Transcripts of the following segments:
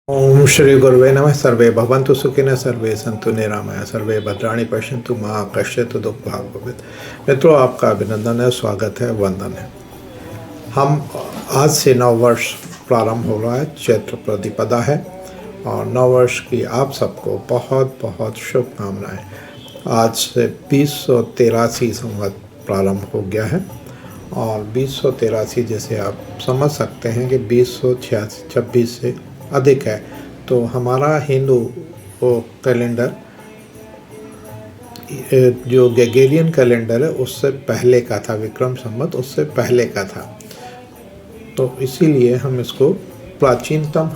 ओम श्री गुरुवे नमः। सर्वे भवन्तु सुखिनः, सर्वे सन्तु निरामया, सर्वे भद्राणि पश्यन्तु मा कश्चित् दुःखभाग् भवेत्। मित्रों, आपका अभिनंदन है, स्वागत है, वंदन है। हम आज से नव वर्ष प्रारंभ हो रहा है, चैत्र प्रतिपदा है और नव वर्ष की आप सबको बहुत बहुत शुभकामनाएं। आज से 2083 संवत प्रारंभ हो गया है और 2083 जैसे आप समझ सकते हैं कि 2026 से अधिक है। तो हमारा हिंदू कैलेंडर जो ग्रेगोरियन कैलेंडर है उससे पहले का था, विक्रम संवत उससे पहले का था। तो इसीलिए हम इसको प्राचीनतम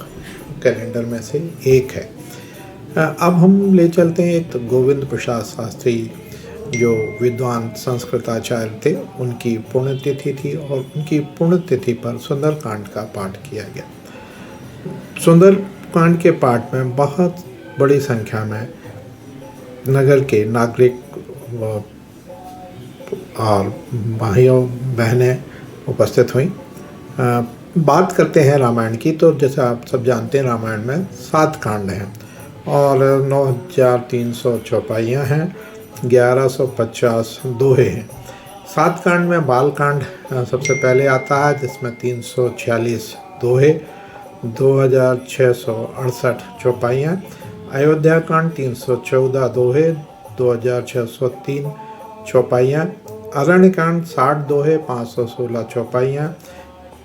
कैलेंडर में से एक है। अब हम ले चलते हैं एक गोविंद प्रसाद शास्त्री जो विद्वान संस्कृताचार्य थे, उनकी पुण्यतिथि थी और उनकी पुण्यतिथि पर सुंदरकांड का पाठ किया गया। सुंदरकांड के पाठ में बहुत बड़ी संख्या में नगर के नागरिक और भाइयों बहनें उपस्थित हुई। बात करते हैं रामायण की, तो जैसे आप सब जानते हैं रामायण में 7 कांड हैं और 9300 चौपाइयाँ हैं, 1150 दोहे हैं। 7 कांड में बाल कांड सबसे पहले आता है जिसमें 346 दोहे, 2668 चौपाइयाँ। अयोध्या कांड 314 दोहे, 2603 चौपाइयाँ। अरण्य कांड 60 दोहे, 516 चौपाइयाँ।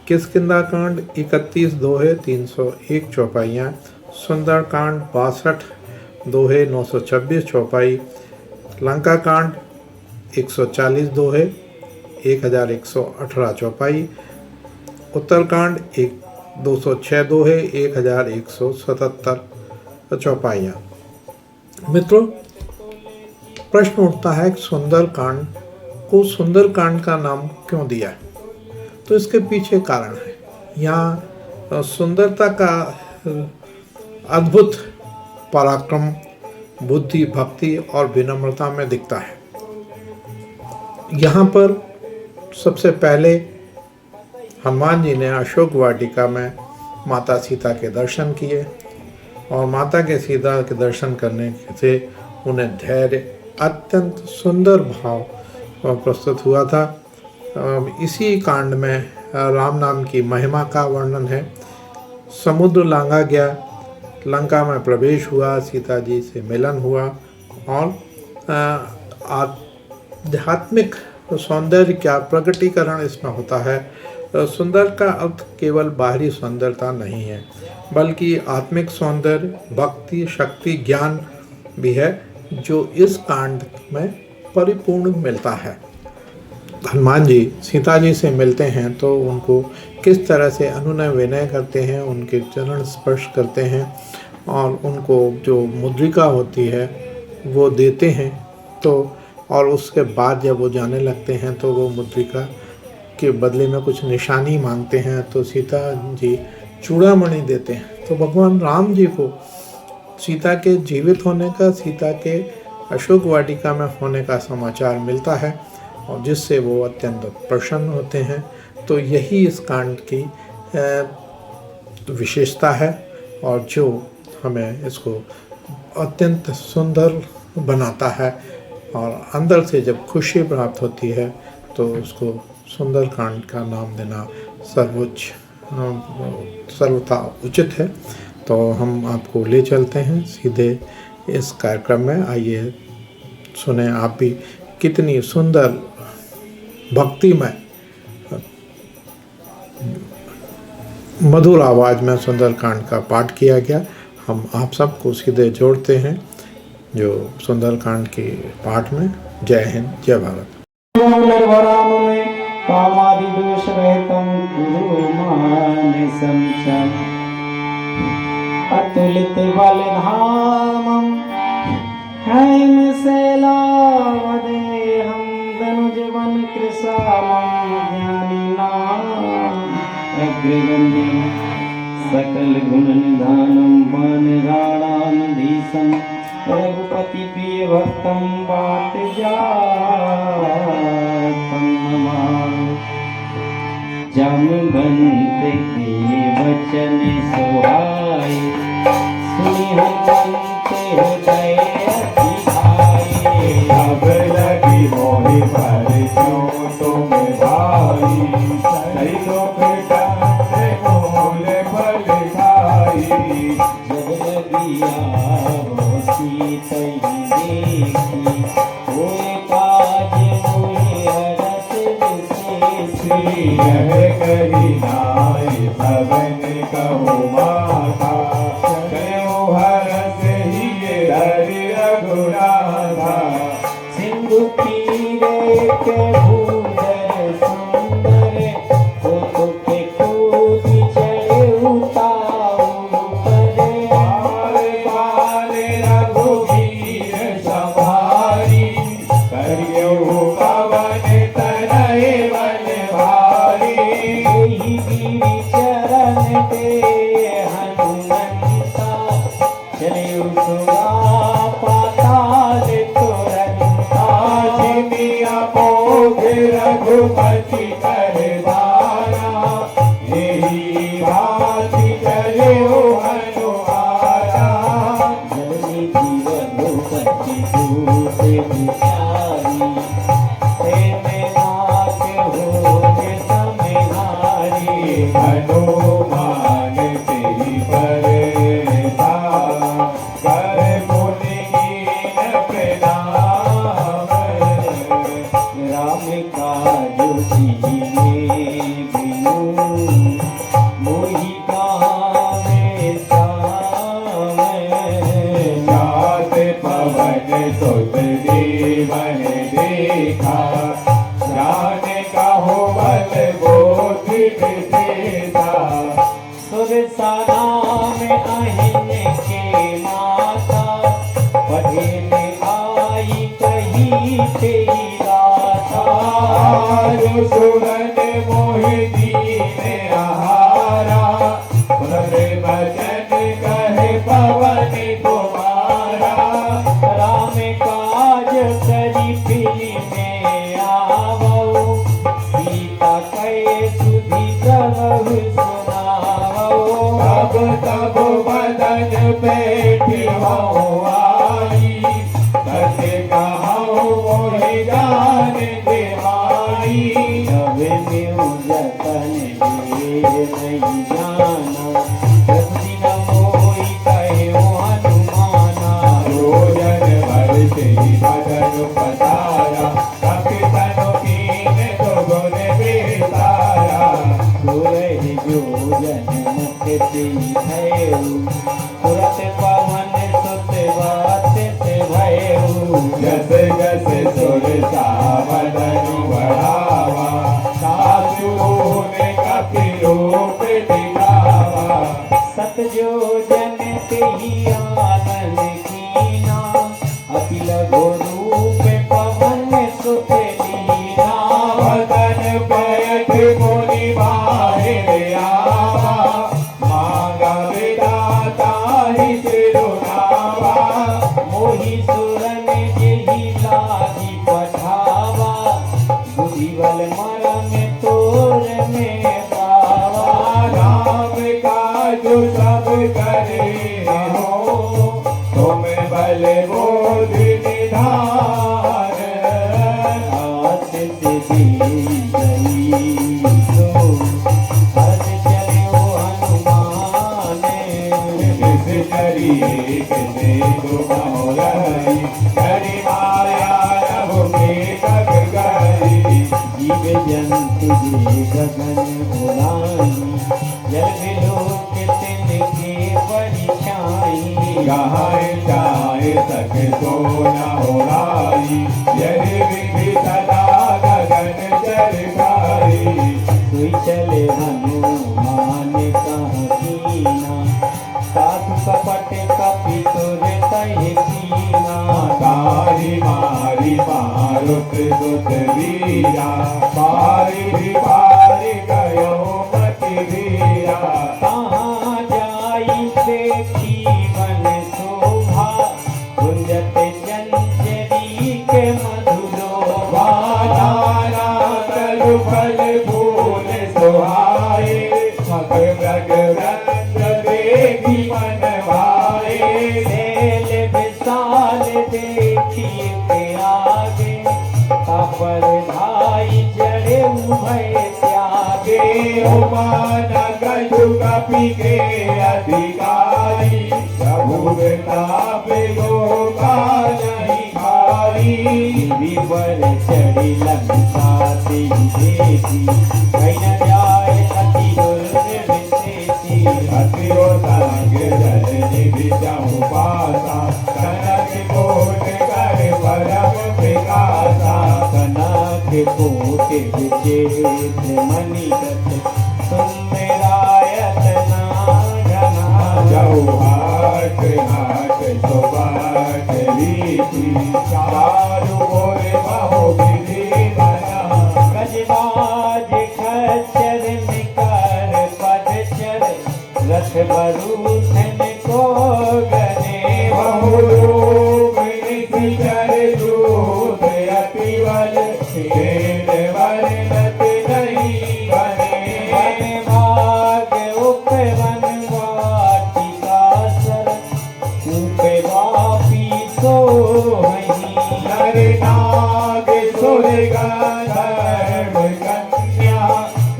किष्किंधा कांड 31 दोहे, 301 चौपाइयाँ। सुंदर कांड 62 दोहे, 926 चौपाई। लंका कांड 140 दोहे, 1118 चौपाई। उत्तरकांड 206 दोहे, 1177 चौपाइयाँ। मित्रों, प्रश्न उठता है कि सुंदरकांड को सुंदरकांड का नाम क्यों दिया है? तो इसके पीछे कारण है। यहाँ सुंदरता का अद्भुत पराक्रम बुद्धि, भक्ति और विनम्रता में दिखता है। यहाँ पर सबसे पहले हनुमान जी ने अशोक वाटिका में माता सीता के दर्शन किए और माता के सीता के दर्शन करने से उन्हें धैर्य, अत्यंत सुंदर भाव प्रस्तुत हुआ था। इसी कांड में राम नाम की महिमा का वर्णन है। समुद्र लांघा गया, लंका में प्रवेश हुआ, सीता जी से मिलन हुआ और आध्यात्मिक सौंदर्य का प्रकटीकरण इसमें होता है। सुंदर का अर्थ केवल बाहरी सुंदरता नहीं है, बल्कि आत्मिक सौंदर्य, भक्ति, शक्ति, ज्ञान भी है जो इस कांड में परिपूर्ण मिलता है। हनुमान जी सीता जी से मिलते हैं तो उनको किस तरह से अनुनय विनय करते हैं, उनके चरण स्पर्श करते हैं और उनको जो मुद्रिका होती है वो देते हैं। तो और उसके बाद जब वो जाने लगते हैं तो वो मुद्रिका के बदले में कुछ निशानी मांगते हैं, तो सीता जी चूड़ामणि देते हैं। तो भगवान राम जी को सीता के जीवित होने का, सीता के अशोक वाटिका में होने का समाचार मिलता है और जिससे वो अत्यंत प्रसन्न होते हैं। तो यही इस कांड की विशेषता है और जो हमें इसको अत्यंत सुंदर बनाता है और अंदर से जब खुशी प्राप्त होती है तो उसको सुंदरकांड का नाम देना सर्वथा उचित है। तो हम आपको ले चलते हैं सीधे इस कार्यक्रम में। आइए सुने आप भी कितनी सुंदर भक्तिमय मधुर आवाज में सुंदरकांड का पाठ किया गया। हम आप सबको सीधे जोड़ते हैं जो सुंदरकांड के पाठ में। जय हिंद, जय भारत। कामादि दोष रहितं गुरु मानसं च अतुलित बलधामं हैमशैलावदेहं धनुजवन कृशामं ज्ञानिनाम् अग्रगण्यं सकल गुण निधानं वानराणामधीशं रघुपति प्रिय भक्तं वातजातं नमामि। जामवंत के वचन सुहाए जब लगिया होती तई देखी होए काज मोहे हरस विशेषी सिंधु तीरे के भूधर सुंदर को के कूद चढ़े उताऊ यही गिरि चरण दे हनुमंता चले उसका पाताल तुरंता रघुपति करवाना यही भांति चले हनुमाना जलनी जीवन पति दूत विचारी तेने नाथ हो समहारी हनुमान तेरी परता कर मुनिहीन प्रणाम राम काज बिनु मोहि गावे श्याम जात पवन सुत देवन देखा जान कहो बल बोध विशेषा सुरसाना में अहिन के माता पढ़े में आई कही तेरी गाथा सुरन मोहि दीन आहारा सुर भजन कहे पवन तुम्हारा राम काज करी फिरी में आवो सीता कहे सुधि कबहु सुनावो तब बदन बैठी हो आई सच कहो मोहि जान दिवाई अब मेरु जतन देर नहीं जाना प्रति न मोहि कहे हनुमाना रोजन भर से बदन पसारा कपि तनु कीन तो गुण बेसारा सुरहि जोजन मुख ते भयउ तुरत पवन सुत बात से भयउ जस जस सुर सावदन बढ़ावा सासु ने कपि रूप दिखावा सत जोजन तेहि आनन कीना अति लघु रूप पवन सुत लीना वदन पैठ मुनि बाहिर आवा मांगा विदाता ही सिरुनावा मोहि सुरन जेहि लागी पठावा बुद्धिबल मरम तोर में पावा राम काज सब करे हो तुम बल बोध निधान आस से दी गई सो हर्ष चले हनुमान किस शरीर किसे दुखौलाई हरि माया रघु के तक गई जीव जंतु जे गगन उड़ाई जल विलोक तिनके परिछाई गाय चाहे सक सोना होलाई यदि विधि सदा गगन जल खाई कोई चले हनुमान कहाँ कीना साधु कपट कपि तोरे तहि कीना तारी मारी मारुत सुत वीरा पारी पारी गयो मति वीरा कहाँ जाई देखी वन शोभा गुंजत जंजरी के मधुलोभा नाना तलु फल फूल सुहाए मग मृग रंग देखी मन भाए सेल विशाल देखी के आगे तापर धाई जड़े उभय त्यागे उमान गजु कपि के अधिकार ताप योगा नहीं खाई विवर चढ़ी लंका देखी कहीं न जाए अति दुर्विशेषी अतियो संग जल निधि जाऊं पासा कनक कोट कर परम विकासा कनक कोट विचेत मणिगत सुंदरायत घना जाऊ हाट हाट सोबाट रीति चारु ओर बहु विधि बना गजबाज खच्चर निकर पदचर रथ बरूथन को गने बहु रूप निशिचर दूत अति बल खेल वर्णत नहीं बने वन भाग उपवन वाटिका सर ऊप वापी सोहनी नर नाग सुर गंधर्व कन्या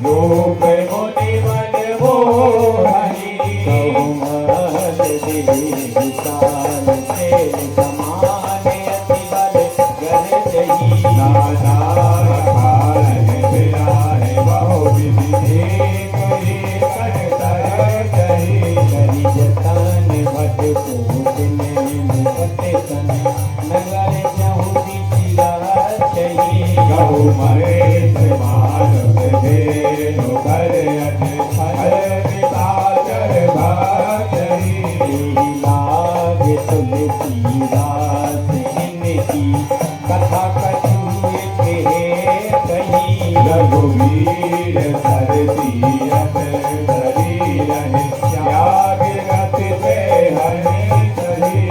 रूप मुनि मन मोहनी बहुमल देव विशाल से समान अति बल गरजही नाना कारण बिराए बहु विधि एक कर कही करी जतन भट पूजन मुकट तन नगर जहूदी चिरा चही गौ महेश मानव धेनु कर अट पिताचर भक्ति लाग तुलसी दास इनकी कथा कछुए कही रघुवीर सरसीयत शरीर त्याग गत पे हरि सही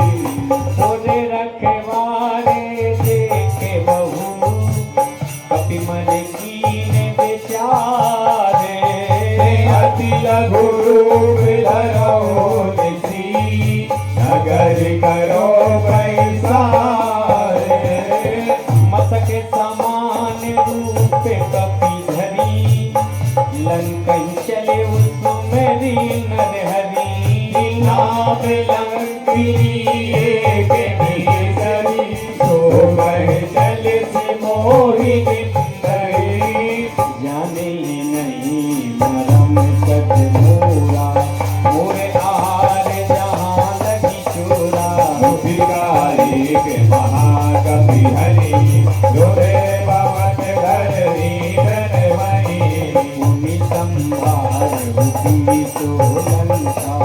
तोरे रखवारे देखे बहु कपिमल कीने बेचारे अति लघु रूप धरो निसी नगर करो पैसारे मसक समान रूप कपि धरी लंकई चले उसमेरी नरहरी नाम लंकिनी एक निसरी शोभन चल से मोहि निंदई जाने नहीं मरम सत मोरा मोरे आहार जहाँ लगी चोरा भिखारी के महाकवि हरि जोरे भवन घर नीरन मणि मुनि संभार हुई तो लंका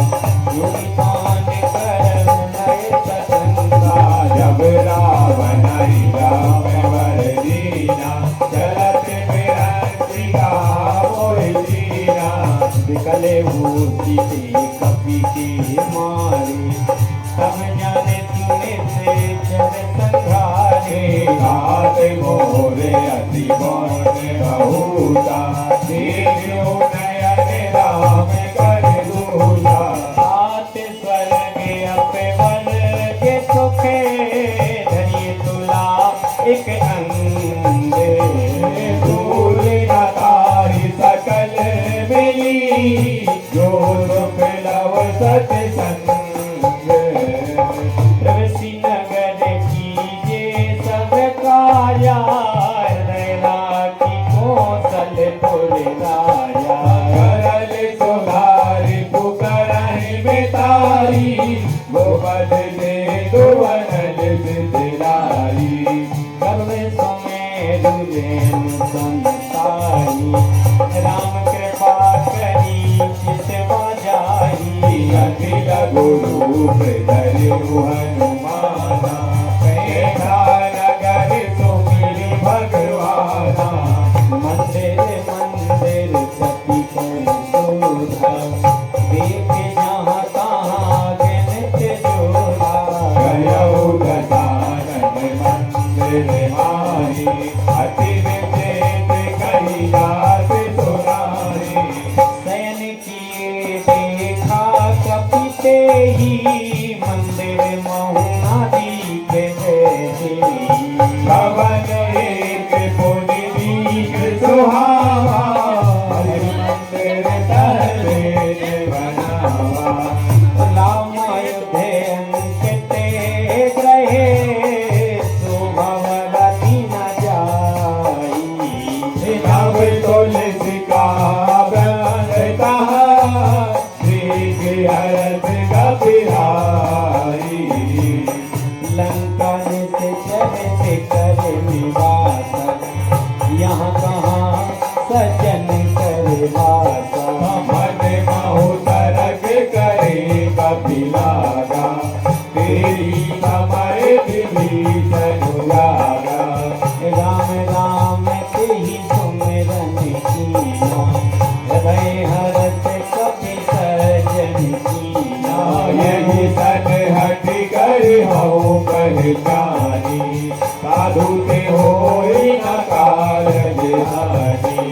युनिमान कर नय सतंका जब रावण राम वर दीना चलत विरंतिका मोहि दीना विकले मूर्ति के कपि के मारे तब जाने तूने से जन संघारे घात मोरे अति बौन बहुता देखो नयन राम कर दूता सात स्वर्ग अपवन के सुखे धरिए तुला एक अंग दूर नताहि सकल मिली जो सुख लव सत्संग प्रवसी नगर कीजे सब काया हृदय की कौशलपुर राजा करल सुधारि पुकरहि बेतारी वो बदले दुवनल सितलाई सर्व सुमेरु जैन संताई राम कृपा करी चित बजाई अखिल गुरु धरि हनुमाना कैठा नगर सुमिरि भगवाना मंदिर मंदिर सती सोधा देख जहाँ तहाँ नित्य जोड़ा गयौ गजानन मंदिर माहि अति विचित कही जात सुनाहि शयन किए देखा कपिते ही मंदिर महुना दीखे भवन एक पुनि दीख सुहावा हरि मंदिर तहरे बनावा राम अयोध्या बिहारी लंका में से चलते कर निवास यहाँ कहाँ सजन कर वास मन महु तरक करे कपिलागा तेरी कमर विभीषण लागा राम राम ते ही सुमिरन कीना हृदय हरत कपि सजन कीना यही सन हट कर हो पहचानी साधु ते होई न कारज हानि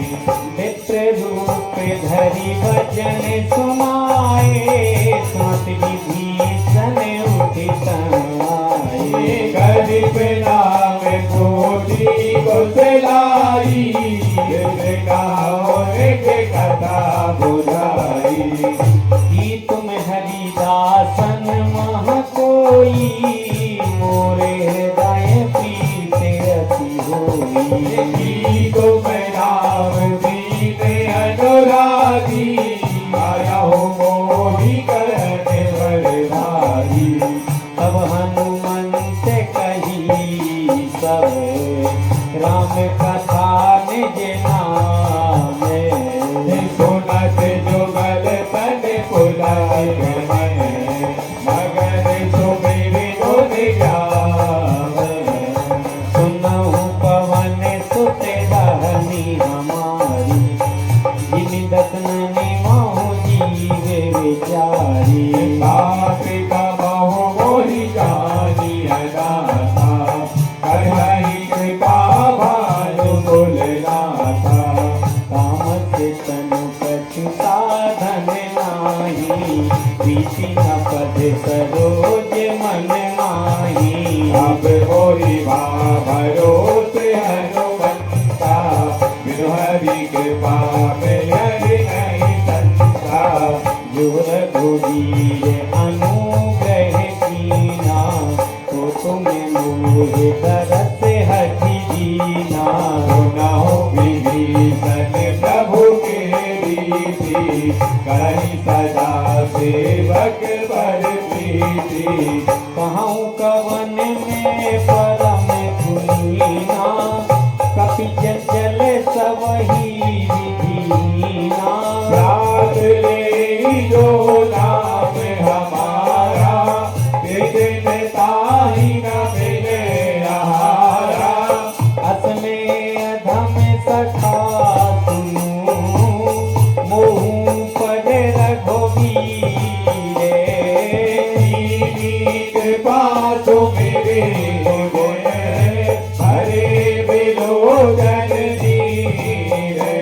मित्र रूप धरि भजन सुनाए सुनत विभीषण उठित आए गरीब नाम कोटि कुशलाई कहो के कथा बुझाई कि तुम हरिदासन मह कोई मोरे हृदय प्रीत अति होई तो मैं राम दीने अनुरागी आया हो मोही करने बलधारी तब हनुमंत कही सब राम कथा निज नाम सुनत जुगल तन पुलाय मगन सुमिर गुण गावे सुनहु पवन सुत रहनी हमारी जिन दसननि महु जीवे विचारी कार्तिका बहु मोहि जानी अनाथा करहि कृपा भानु कुलनाथा कामत तनु कछु साधन नाही प्रीति न पद सरोज मन माही अब मोहि भरोसे हनुमंता बिनु हरि कृपा में हरि नहीं संता जो रघुवीर अनुग्रह कीना तो तुम्हें मोहे तरस हठि दीना सुनाओ विभीषण प्रभु के रीति कहीं सदा सेवक पर प्रीति कहूँ कवन में परम कुलीना कपि जल सबही विधीना रात ले जो नाम हमारा दिन ताही न मिले आहारा असमे अधम सखा सुनु मोहू पर रघुवीर कृपा तो मेरे हरे विलोचन नीरे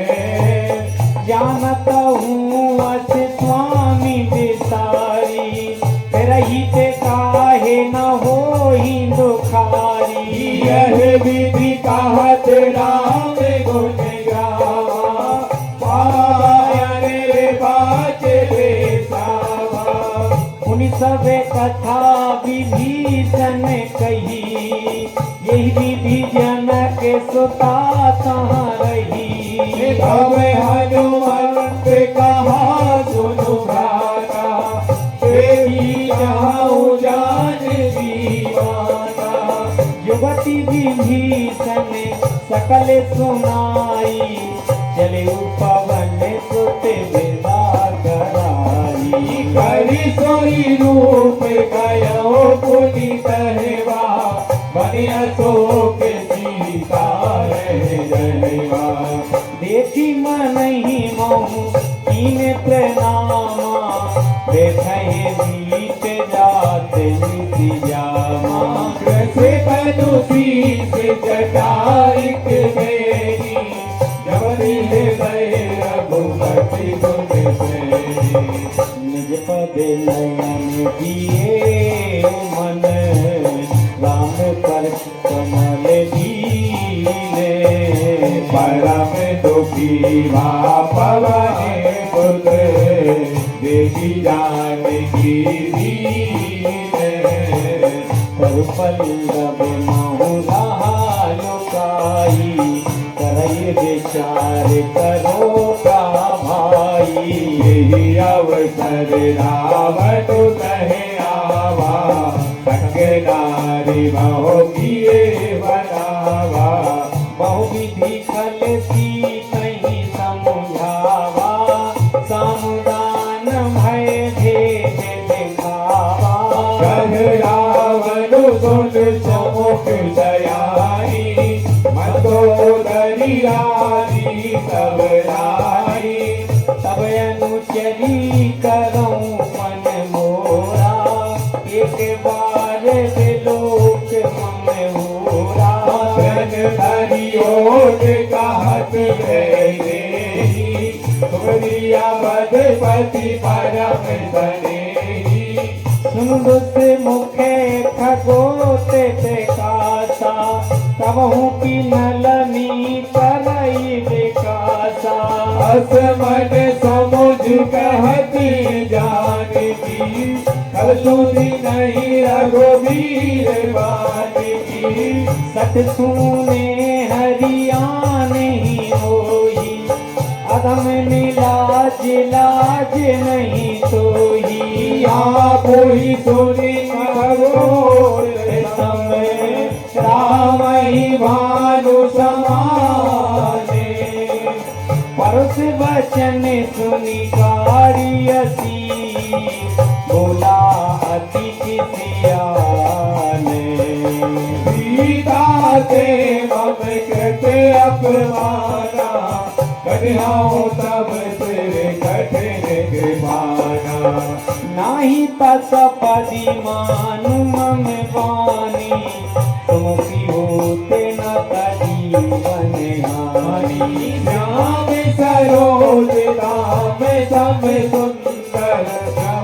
जानत हूँ अस स्वामी विसारी रहित काहे न होहि दुखारी यह विधि कहत राम गुण गावा पायन रे बाचले सावा उन सब कथा विभीषण कही यही विधि जनक सुता तहाँ रही तब हनुमंत कहा सुनु भ्राता तेरी जाऊं जान दीवाना युवती विभीषण सकल सुनाई चले पवन सुत विदा कराई करी सोई रूप गयो पुनित हेवा बनि अशोक सीता रहवा देखी मन ही महु कीन प्रणामा बैठे बीत जाते निधि जामा कृष्ण तनु शीस जटारिक मेरी जबरी हृदय रघुपति गुण सेरी निज पद नयन दिए मन राम पर कमल दीने परम दुखी पवने पुत्र देखी जानकी दीन पल्लव महुला लुकाई करई विचार करो का भाई यही अवधि सर रावण कहे आवा, संग नारी बहु किए बनावा। बहु विधि खलती कहीं समझावा, सामदान भय भेद दिखावा। कह रावण सुन समुख सयारी, मंदोदरी आदि सब लाई। तब अनुचरी करऊं मन मोरा, एक बार विलोक मन होरा। धन हरिओट कहत रे, सुमरिया बधपति परम धनेही। सुन से मुखे खगोते प्रकाशा, कबहू की नलनी करई विकासा। असमन समुझ कहती जानकी, कल सुनी नहीं रघुवीर बानकी। सत सुने हरियाण ही होई, अधम निलाज लाज नहीं सोई। आप ही सुनी खगोर समय, राम ही भानु समाने। परस वचन सुनि कारियसी, बोला अति किसियाने। सीता ते मम कृते अपमाना, कन्हौ तब सिर कठिन कृपाना। नाही तत्पदी मानु मम वाणी, तुमकी होते न जीवन हानि। श्याम सरोज धाम सम सुंदर,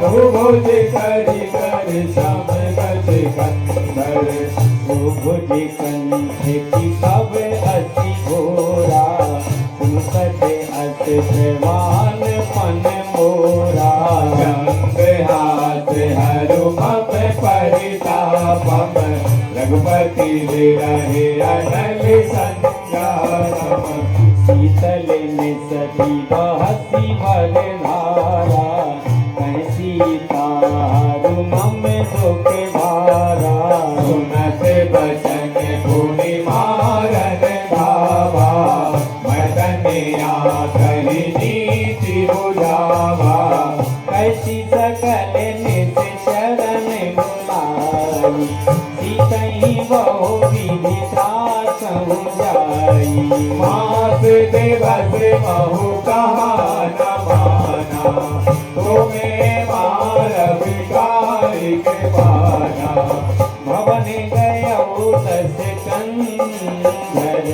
प्रभु भुज करि कर सम गज कंदर। भुज कंठ की कब अति घोरा, सुनत अस प्रवान पन मोरा। जंग हाथ हरु मम परितापम, रघुपति विरहे अनल संग्राम। शीतल में सती बहसी भर धारा, कह सीता मम दुख भारा। सुनत बचन पुनि मारन धावा, मदनिया कहि नीति बुझावा। कैसी सकल नित शरण बुलाई, सीतई बहु विधि त्रास जाई। मास दिवस महु कहा न माना, तुम्हें मार विकारी के पाना। भवन गयो दस कंधर,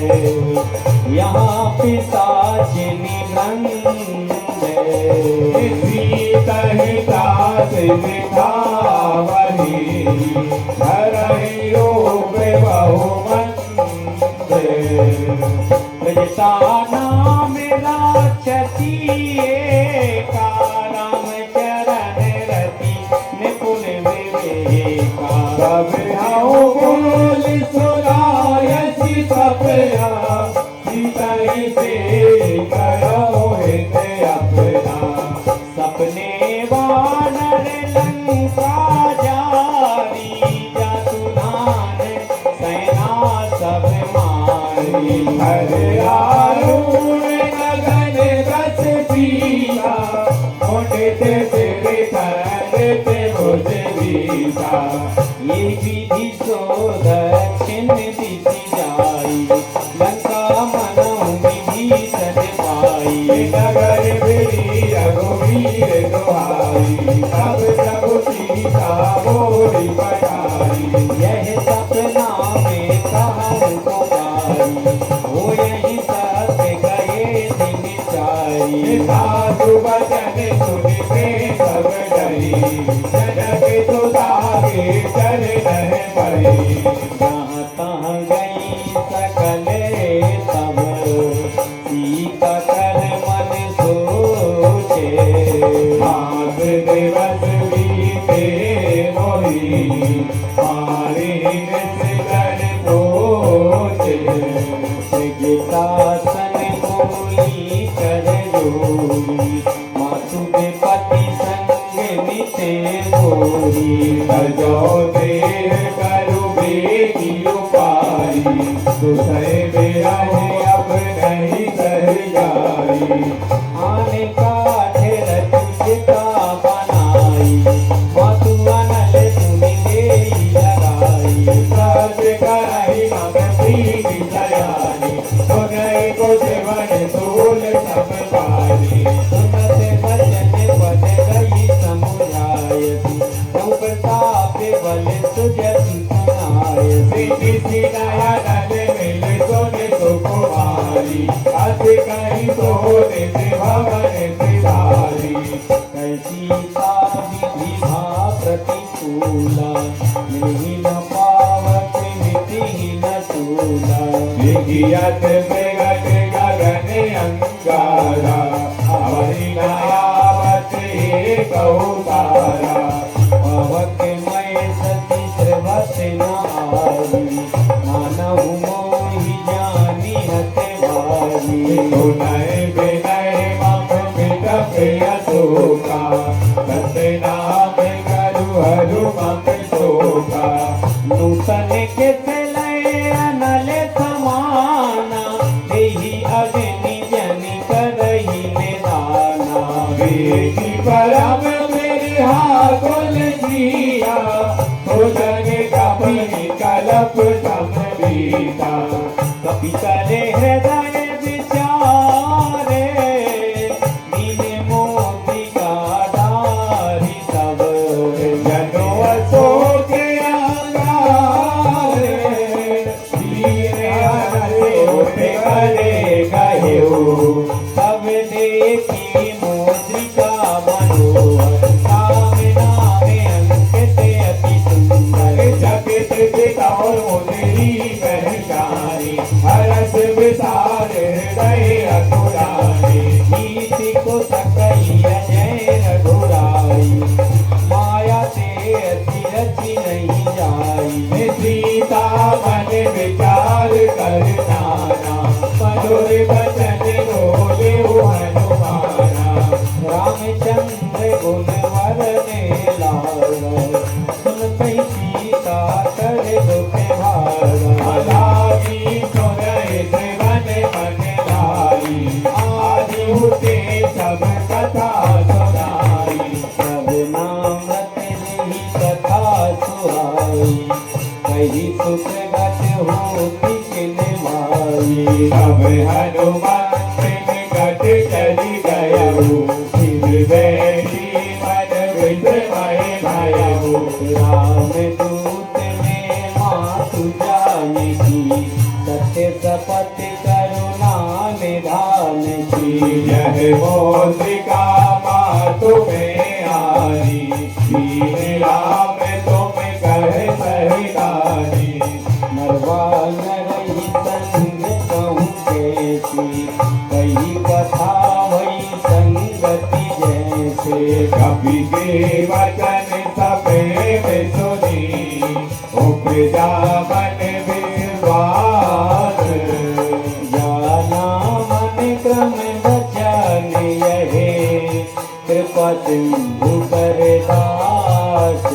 यहाँ पिशाच निबंध। सीता दास मिठावही, धरहि रोग बहुमंद। प्रजता नाम राक्षसी, एका राम चरण रति निपुण विवेका। सब हऊ बोल सुनायसी सपना, सीतई से करो हित अपना। सपने वानर लंका जारी, जातुधान सेना सब मारी। हर आरूढ़ गगन रस सीता, मोटे सिर धरते भुज बीता। ये विधि सो दक्षिण दिशि जाई, लंका मनऊ विभीषण पाई। नगर बिरी रघुवीर दुहाई, तब प्रभु सीता बोली बढ़ाई। यह सपना में कहर पुकारी, हो यही सत्य गए दिन चारी। साधु वचन सुनिते सब डरी, जनक सुता के चरण पड़ी। जहाँ तहाँ गई सकल तब, सीता कर मन सोचे। मास दिवस बीते मोही, मारिन सिर पोचे। गीतासन मूली कर जोरी, मातु के पति संग जो देह करु बेगी उपारी दुसरे मेरा है अब नहीं सह जाई आने काठे रचिता बनाई मातु अनल सुनि देई लगाई साज कराई मग प्रीति सयानी तो गए को सेवन सोल सब पानी सुनत बचन पद गई समुझायसी तुम प्रताप बल सुजति सुनायसी किसी नया नल मिल सोने सुकुमारी अस कहीं सोने से भवन सिधारी कैसी विधि भा प्रतिकूला मिहि न पावत मिति न तूला विधियत बेगट गगन अंगारा हमारी नयावत एक अवतारा पावक मय सती श्रवत न आवी मानहु मोहि जानी हत भावी सुनय विनय मम मिट प्रिय शोका सतनाम करु हरु मम शोका नूतन के लय अनल समाना देहि अग्नि जनि करहि निदाना बेटी परम मेरी हाकुल जिया हो जगे कपि कलप सम बीता कपि करे हृदय विचारे दीन मोति का डारी तब जनो अशोक अंगारे धीरे हरे होते करे कहो तब देखी मोद्रिका मनोहर नाम नाम अंकित अति सुंदर जगत पिता और मुनि पहचानी हरस विसार हृदय अकुरानी नीति को सकई अजय रघुराई माया ते अति रचि नहीं जाई सीता मन विचार कर नाना मधुर बचन बोले हनुमाना रामचंद्र गुण वरने लाल सुन कही सीता कर दुख भारा लागी सुनय सेवन मन लाई आदि होते सब कथा सुनाई सब नाम रतहि कथा सुहाई कही सुख गत होती किन माई अब हनुमान गट चली गयऊ फिर बैठी मन विस्मय भयऊ राम दूत ने मातु जाने की सत्य शपथ करुणा निधान की यह मोद्रिका मातु में आनी दीन राम तुम कहे सहितानी नरवा नरही संग कहूँ कैसी कही कथा वही संगति जैसे कपि के वचन सबे में सुनी उपजा मन विश्वास जाना मन क्रम बचन यहे कृपा सिंधु करदास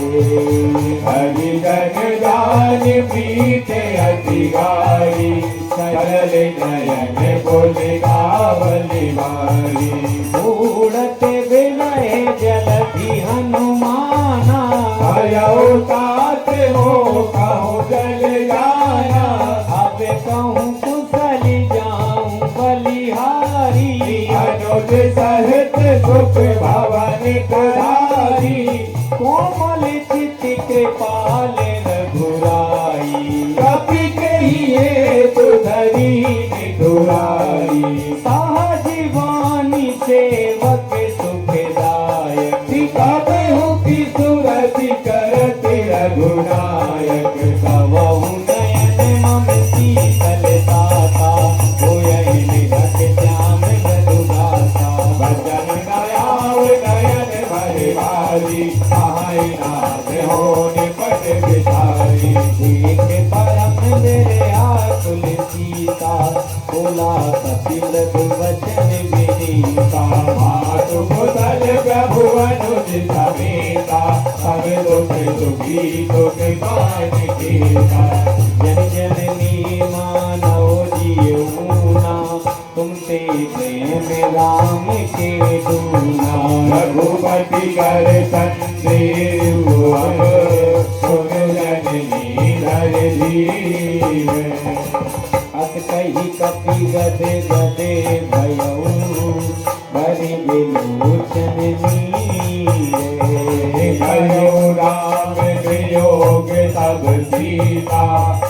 हरिजन जान प्रीते अति गाई सरल नयन बोल गावली मारी उड़ते विनय जलधि हनुमाना भयो तात हो कहो जल जाना अब कहूँ कुशली जाऊँ बलिहारी अनुज सहित सुख भवन करारी कोमल चित कृपाल रघुराई कपि कहिए सुधरी निधुराई सहजीवानी सेवक सुखदायक कब हो की सुरति करति रघुनायक कवहु नयन मम शीतलताता होयहि निधक श्याम मधुगाता भजन दयाव नयन भरि भारी आई नाथ हो निपट बिचारी एक परम मेरे आकुल सीता बोला कपिल वचन विनीता मातु कुशल प्रभु अनुज समेता दुख दुखी दुख पान केता जन जननी मानव जीऊना तुमसे प्रेम राम के दूना रघुपति कर संदेव सुन जननी धर जीव अत कही कपि गदे गदे भयऊ भरि विलोचन नीरे कहो राम वियोग तब सीता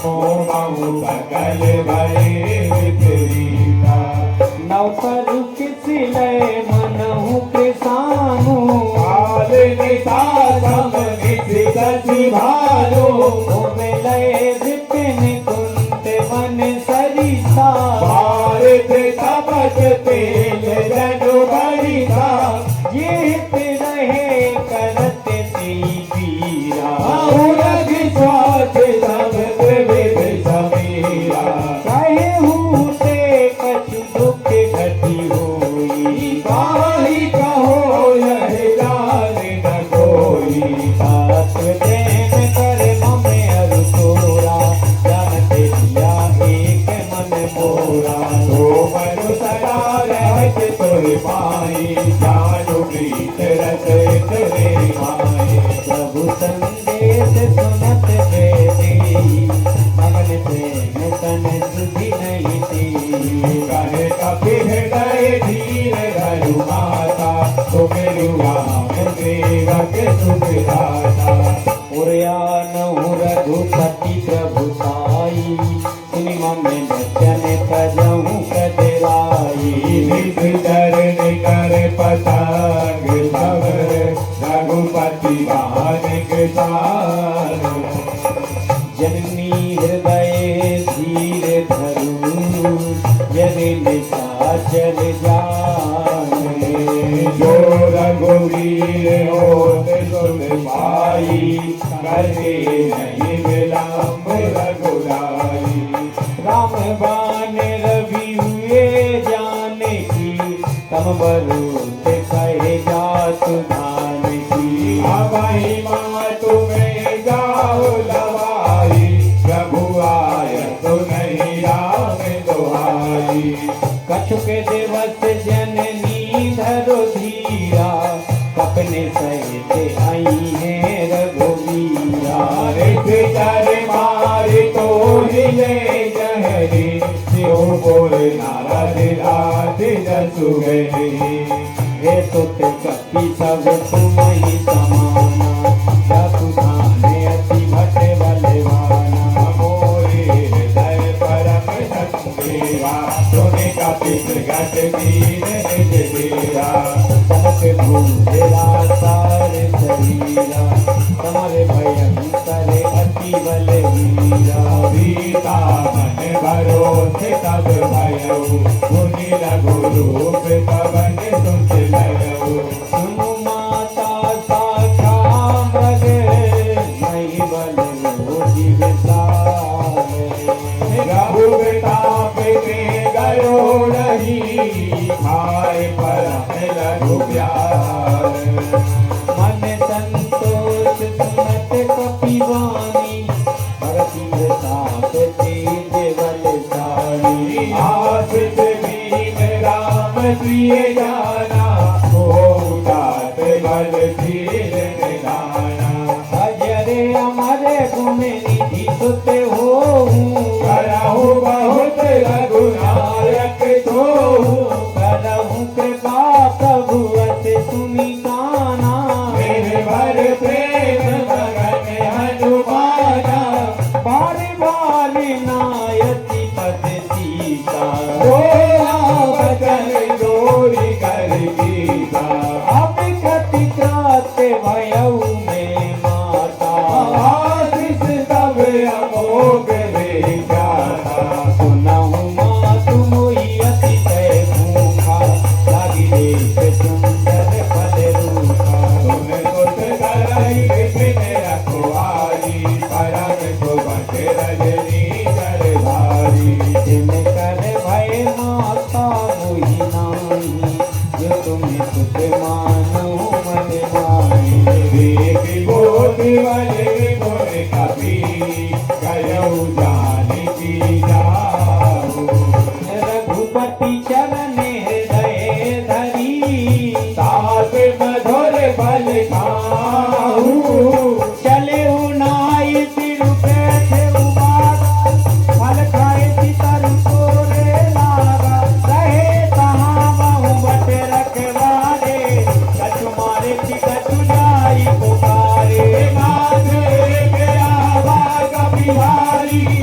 हो बहु सकल भय विपरीता नौकर किस लय मनहु कृसानु काल निसाधम निस सचि भालो होमे लय विपिन कुंत मन सरिसा भारत तपत तेल जनु बरिसा जीत रहे करत ती वीरा औरग स्वाद समत विद समीरा कहे हूते कछु दुख घटी होई काहि कहो यह जान न कोई सात देन कर ममे अरु तोरा जानते दिया एक मन मोरा तो मनु सदा रहत तुर पाई जानु प्रीत रस तुरे माई प्रभु संदेश सुनत बेदी मगन प्रेम तन सुधि नहीं थी कहे कपि हृदय धीर धरु माता तुम राम सेवक सुख दाता उरया नहु रघुपति प्रभु साई सुनि ममे बचन तजहु कदराई निज चरण कर पतंग सवर रघुपति बानिक सार जननी हृदय धीर धरु यदि निशाचर जाने जो रघुवीर होत सुन पाई करके नहीं विलम्ब रघुराई राम बाण रवि हुए जाने की तम बरूत कहे जातु धान की अबहि माँ तुम्हें जाओ लवाई प्रभु आय तो नहीं राम दुहाई कछुक दिवस जननी धरो धीरा अपने सहित आई है रघुवीरा चर मारे तो हिले जहरी शिव बोल नारद रात जसु गई हे सुत कपि सब तुम ही समाना जातु धाने अति भट बलवाना मोरे हृदय परम संदेवा सुने कपित गत कीन निज डेरा तनक भूला सार शरीरा तमरे भयंकर अति बलवीरा सीता मन भरोसे तब भयो मुनि लघु रूप पवन सुत लयो सुनु माता साखा मृग नहीं बल रोधि विसार रघुताप के गयो नहीं खाए परम लघु प्यार मन संतोष सुनत कपिवानी भरती प्रताप तेज बलशाली आसित दीन राम प्रिय जाना हो तात बल धीर निधाना अजरे अमर गुण निधि सुत हो करहु बहुत रघुनायक तो करहु कृपा प्रभु अति सुनि काना मेरे भर प्रेम मगन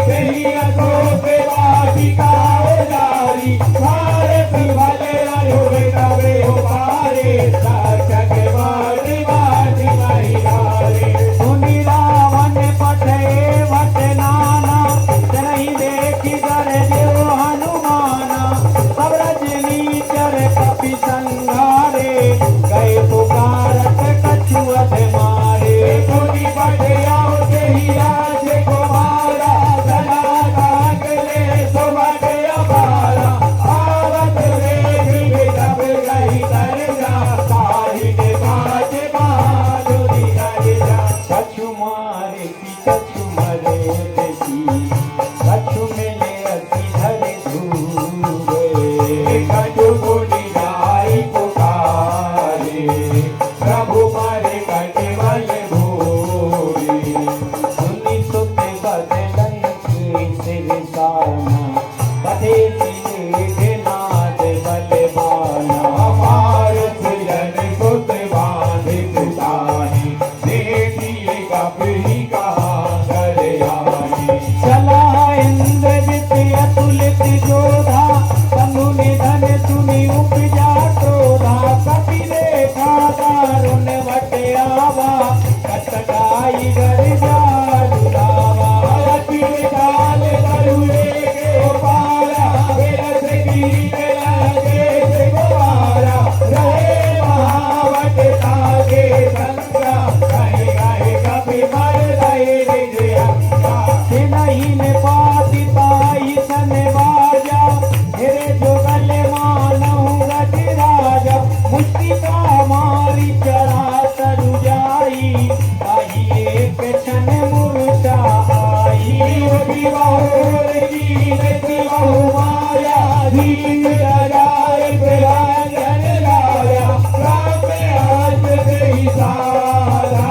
दहिया को सेवाटी का उदारी सारे पिवाले आयो बेटा वे हो पारे साचक वाटी वाटी महिलारे सुनी रावण पठे वट नाना नहीं देखी कर देव हनुमाना सब रजनी चर कपि संहारे गए पुकारत कछुअत मारे कोनी पढ़े आओ दहिया जे को मारा सदा कागले सो बाटे अबारा आवत रे भी तब गई दरजा साही के बाजे बाजोरी जा कछु मारे की कछु मरे देखी कछु मिले अति धरे धूरे कटु कोनी जाई पुकारे प्रभु मारे कटे वाले भूरी सुनी सुते बदलन की सिरसाना कथे सिरे नाद बलवाना हमार सिरन सुत बांधित ताही देखिए कभी कहाँ कर आई चला इंद्रजित अतुलित जोधा तनु निधन सुनी उपजा क्रोधा कपि देखा दारुण वट आवा कटकाई गर जालु लावा अति काल करुणे के पारा विरस गिरी लगे से गुबारा रहे महावट तागे संगा कहे कहे कभी मर गए निज अंगा के नहीं ने पाति पाई सन बाजा हेरे जो गले मानहु गज राजा मुस्तिका मारी चढ़ा तरु जाई आई एक क्षण मूर्छा आई योगी बहुर की नति बहु माया धीर लगाए प्रयाजन लाया राम आज गई सारा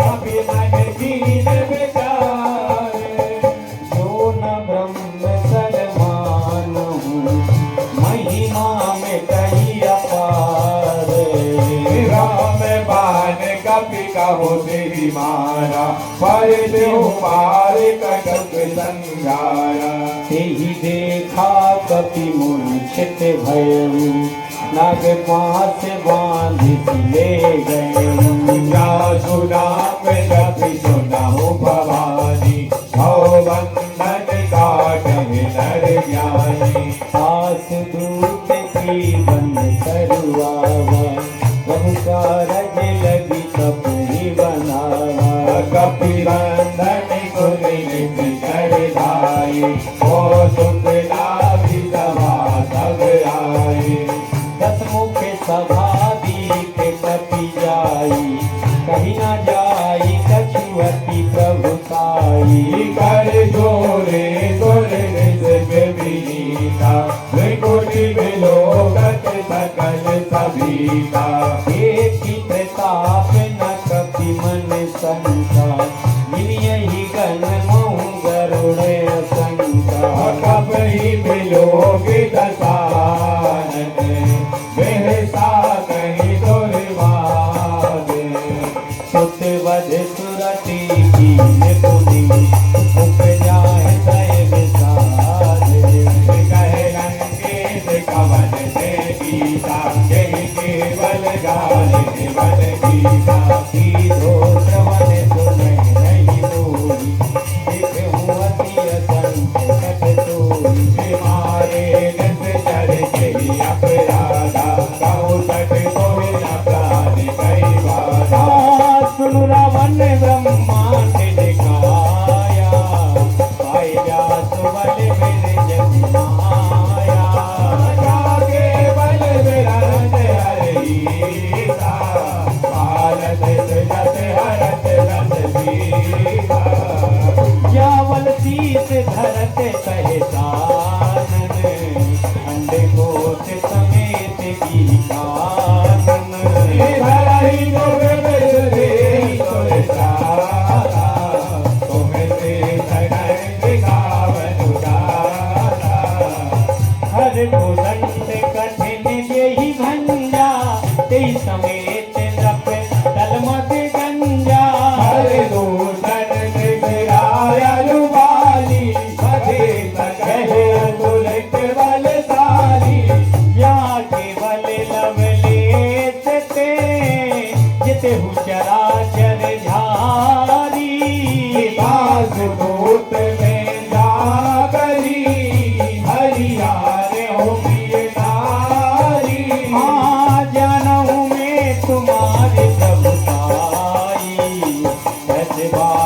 कभी मन कीन बेचारे जो न ब्रह्म सलमान हूँ महिमा में कही अपार राम बान कपि कहो तेरी मारा पर देव पार कटक संगारा तेहि देखा कपि मूर्छित भयउ नाग पास बांधि ले गए या सुना में कपि सुना हो भवानी भव बंधन काटहि नर ज्ञानी आस दूत की बंद करुआवा बहु कारज लगी कपि बनावा कपि बंधन कुलित कर धाई ओ सुख लाभी सभा सब आए दस मुख सभा दीप कपि जाई कहीं न जाई कछुअति प्रभुताई कर जोरे तोरे निज विनीता विकुटी विलोकत सकल सभीता एक ही प्रताप न कपि मन संता यही गण महु गरुड़ संता कभी मिलोगे दसानन बेहसा कहीं दुर्वादे सुत वध सुरति कीन पुनि उपजा हृदय विसारे कहे लंकेश कवन से गीता यही केवल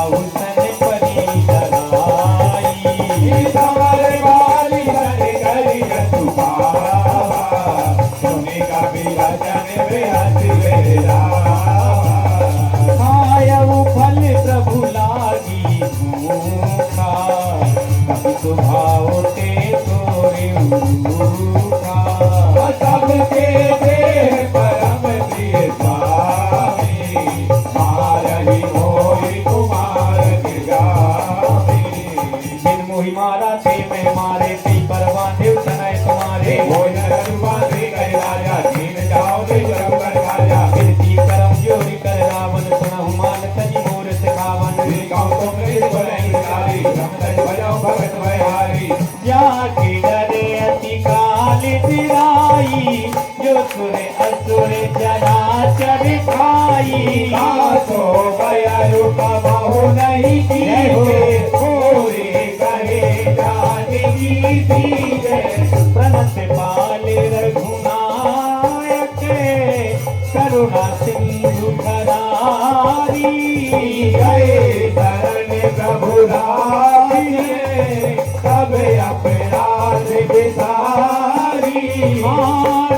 बाहु सन परी लगाई समर वाली सन करी सुभावा सुने का विरचन बेहद वेला खायऊ फल प्रभु लागी भूखा कभी स्वभाव ते तोरे भूखा सबके देह परम प्रिय स्वामी मारही मोहि कुमार गामी बिन मोहि मारा ते मैं मारे ते परवाने तनय तुम्हारे भोज रघुपति कह राजा दीन जाओ दे जग कर राजा कीर्ति करम जोरी कर रावण सुनहु मान तजी मोर सिखावन गाँव तुम बोलाई बजाओ भगत भयारी जाके डरे अति काल दिराई जो सुरे असुरे जरा चढ़ खाई आसो गया रूप बहु नहीं की पूरी कहे जाने की दीजे प्रणत पाल रघुनायक करुणा सिंधु करारी गए शरण प्रभु राय कब अपराध विसारी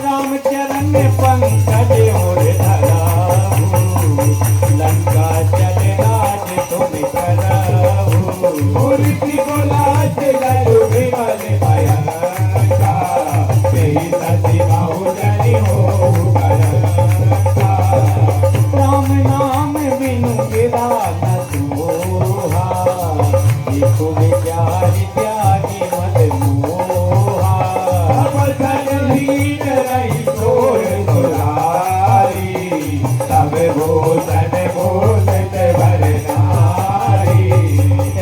रामचरण पंकज और धराऊ लंका चल राज तुम करहु मूर्ति को लाज ललु विमल भयंका तेहि सति बहुजनि हो करंका राम नाम बिनु गिरा न सोहा देखो विचार त्यागी मत मोहा अवसन हीन रही सोर सुरारी तब भूषण भूषित भर नारी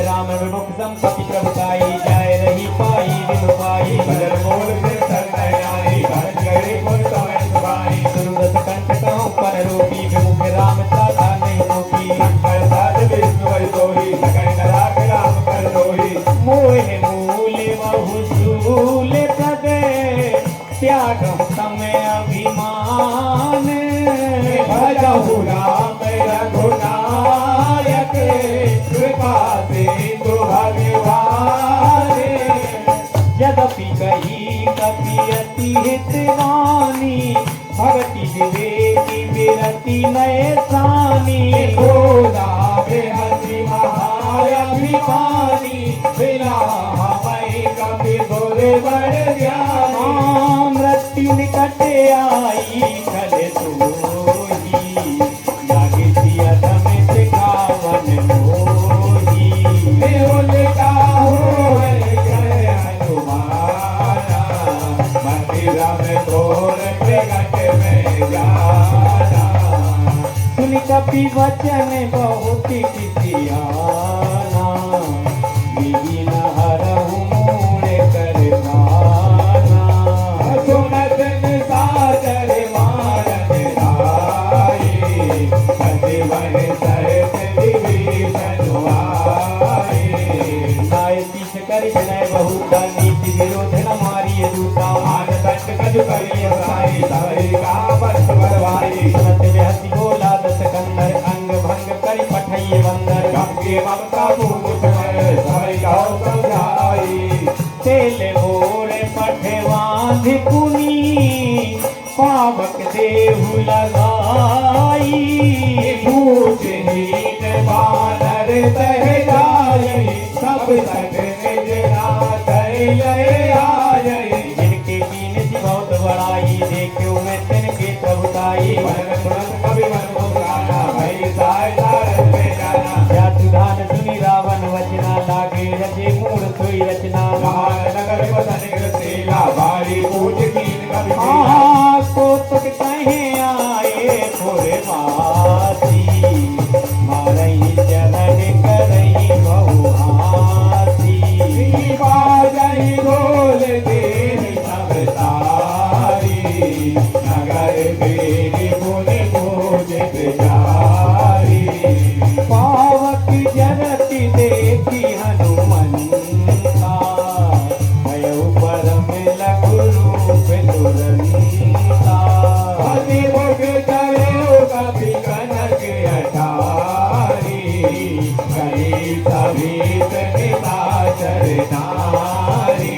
राम विमुख संपत्ति प्रभुताई जाय रही पाई बिनु पाई भजन बोल फिर सरनाई भजन गए बोल समय सुभाई सुरदस कंठ कहूँ पर रोपी विमुख राम चाचा नहीं रोपी कर साध विष्णु वै सोही सकल करा के राम कर दोही मोह मूल बहुशूल प्रदे त्यागम समय अभिमान भजहु राम रघुनायक कृपा सिंधु भगवान यद्यपि कही कपि अति हितवानी भगति विवेकी विरति नय सानी गोदा बेहसी महाभिमानी बिना मई कभी बोले बड़ ज्ञानी मृत्यु निकट आई खले सोही जागृति अधम सिखावन मोही देवल का हो जय हनुमाना मंदिर में तोर प्रगट में जाना सुन कपि वचन बहुत किसियाना विहीन हरहु मूढ़ कर पाना सुनत सागर मारन आई सजीवन सहित विभीषण आई नाय पीछ कर विनय बहुत नीति विरोध न मारिय दूता मान दंड कज करिय साई साई का बस बरवाई सुनत बेहसी बोला दस कंदर अंग भंग कर पठइय बंदर गंगे ममता मुकुट में साई गाँव समझाई तेल भोर पठवांध पुनी पावक देहु लगाई पूजहीन बानर तह जाई सब तक निज नाथ ले आई जिनके कीन सी बहुत बड़ाई देखो मैं तिनके प्रभुताई मन तुरंत कभी मन मुस्काना भई साय सारन में जाना या सुधान सुनी रावण वचना लागे रजे मूढ़ सोई रचना महान नगर बसन कृतेला भारी पूज कीन कभी को तुक कहे आए थोड़े मासी मारई चरण करई बहु हासी भीत निशाचर नारी।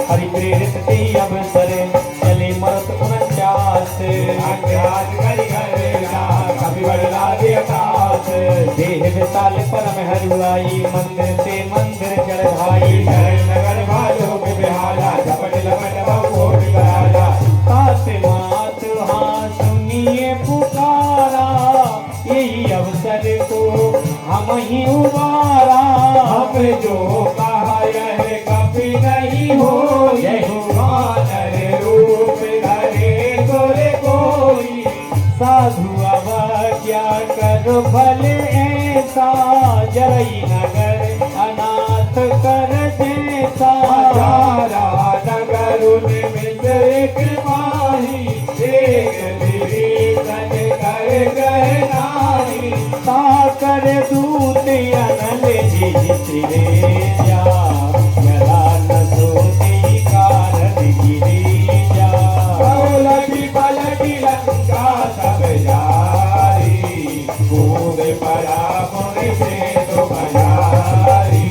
हरि प्रेरित ते अवसर चले मरत 49 अज्ञात करि घरेला कभी बढ़ला दे आकाश। देह विशाल परम हरुआई मंदिर ते मंदिर चढ़ भाई शरण नगर वालों में बेहाला झपट लपट बहुकोट कराला। तात मात हाँ सुनिए पुकारा यही अवसर को हम ही उबारा। हमने जो कहा यह कभी नहीं हो यही वानर रूप धरे तोरे कोई। साधु अवज्ञा कर फल ऐसा जरई नगर अनाथ कर जैसा। हजारा नगर उनमें से एक माही एक विभीषण कर गए नारी। साकर दूत अनल जित्रे जा जरा न सोती कारण गिरी जा। पलटी पलटी लंका सब जारी कूद पड़ा मुनि से तो बजारी।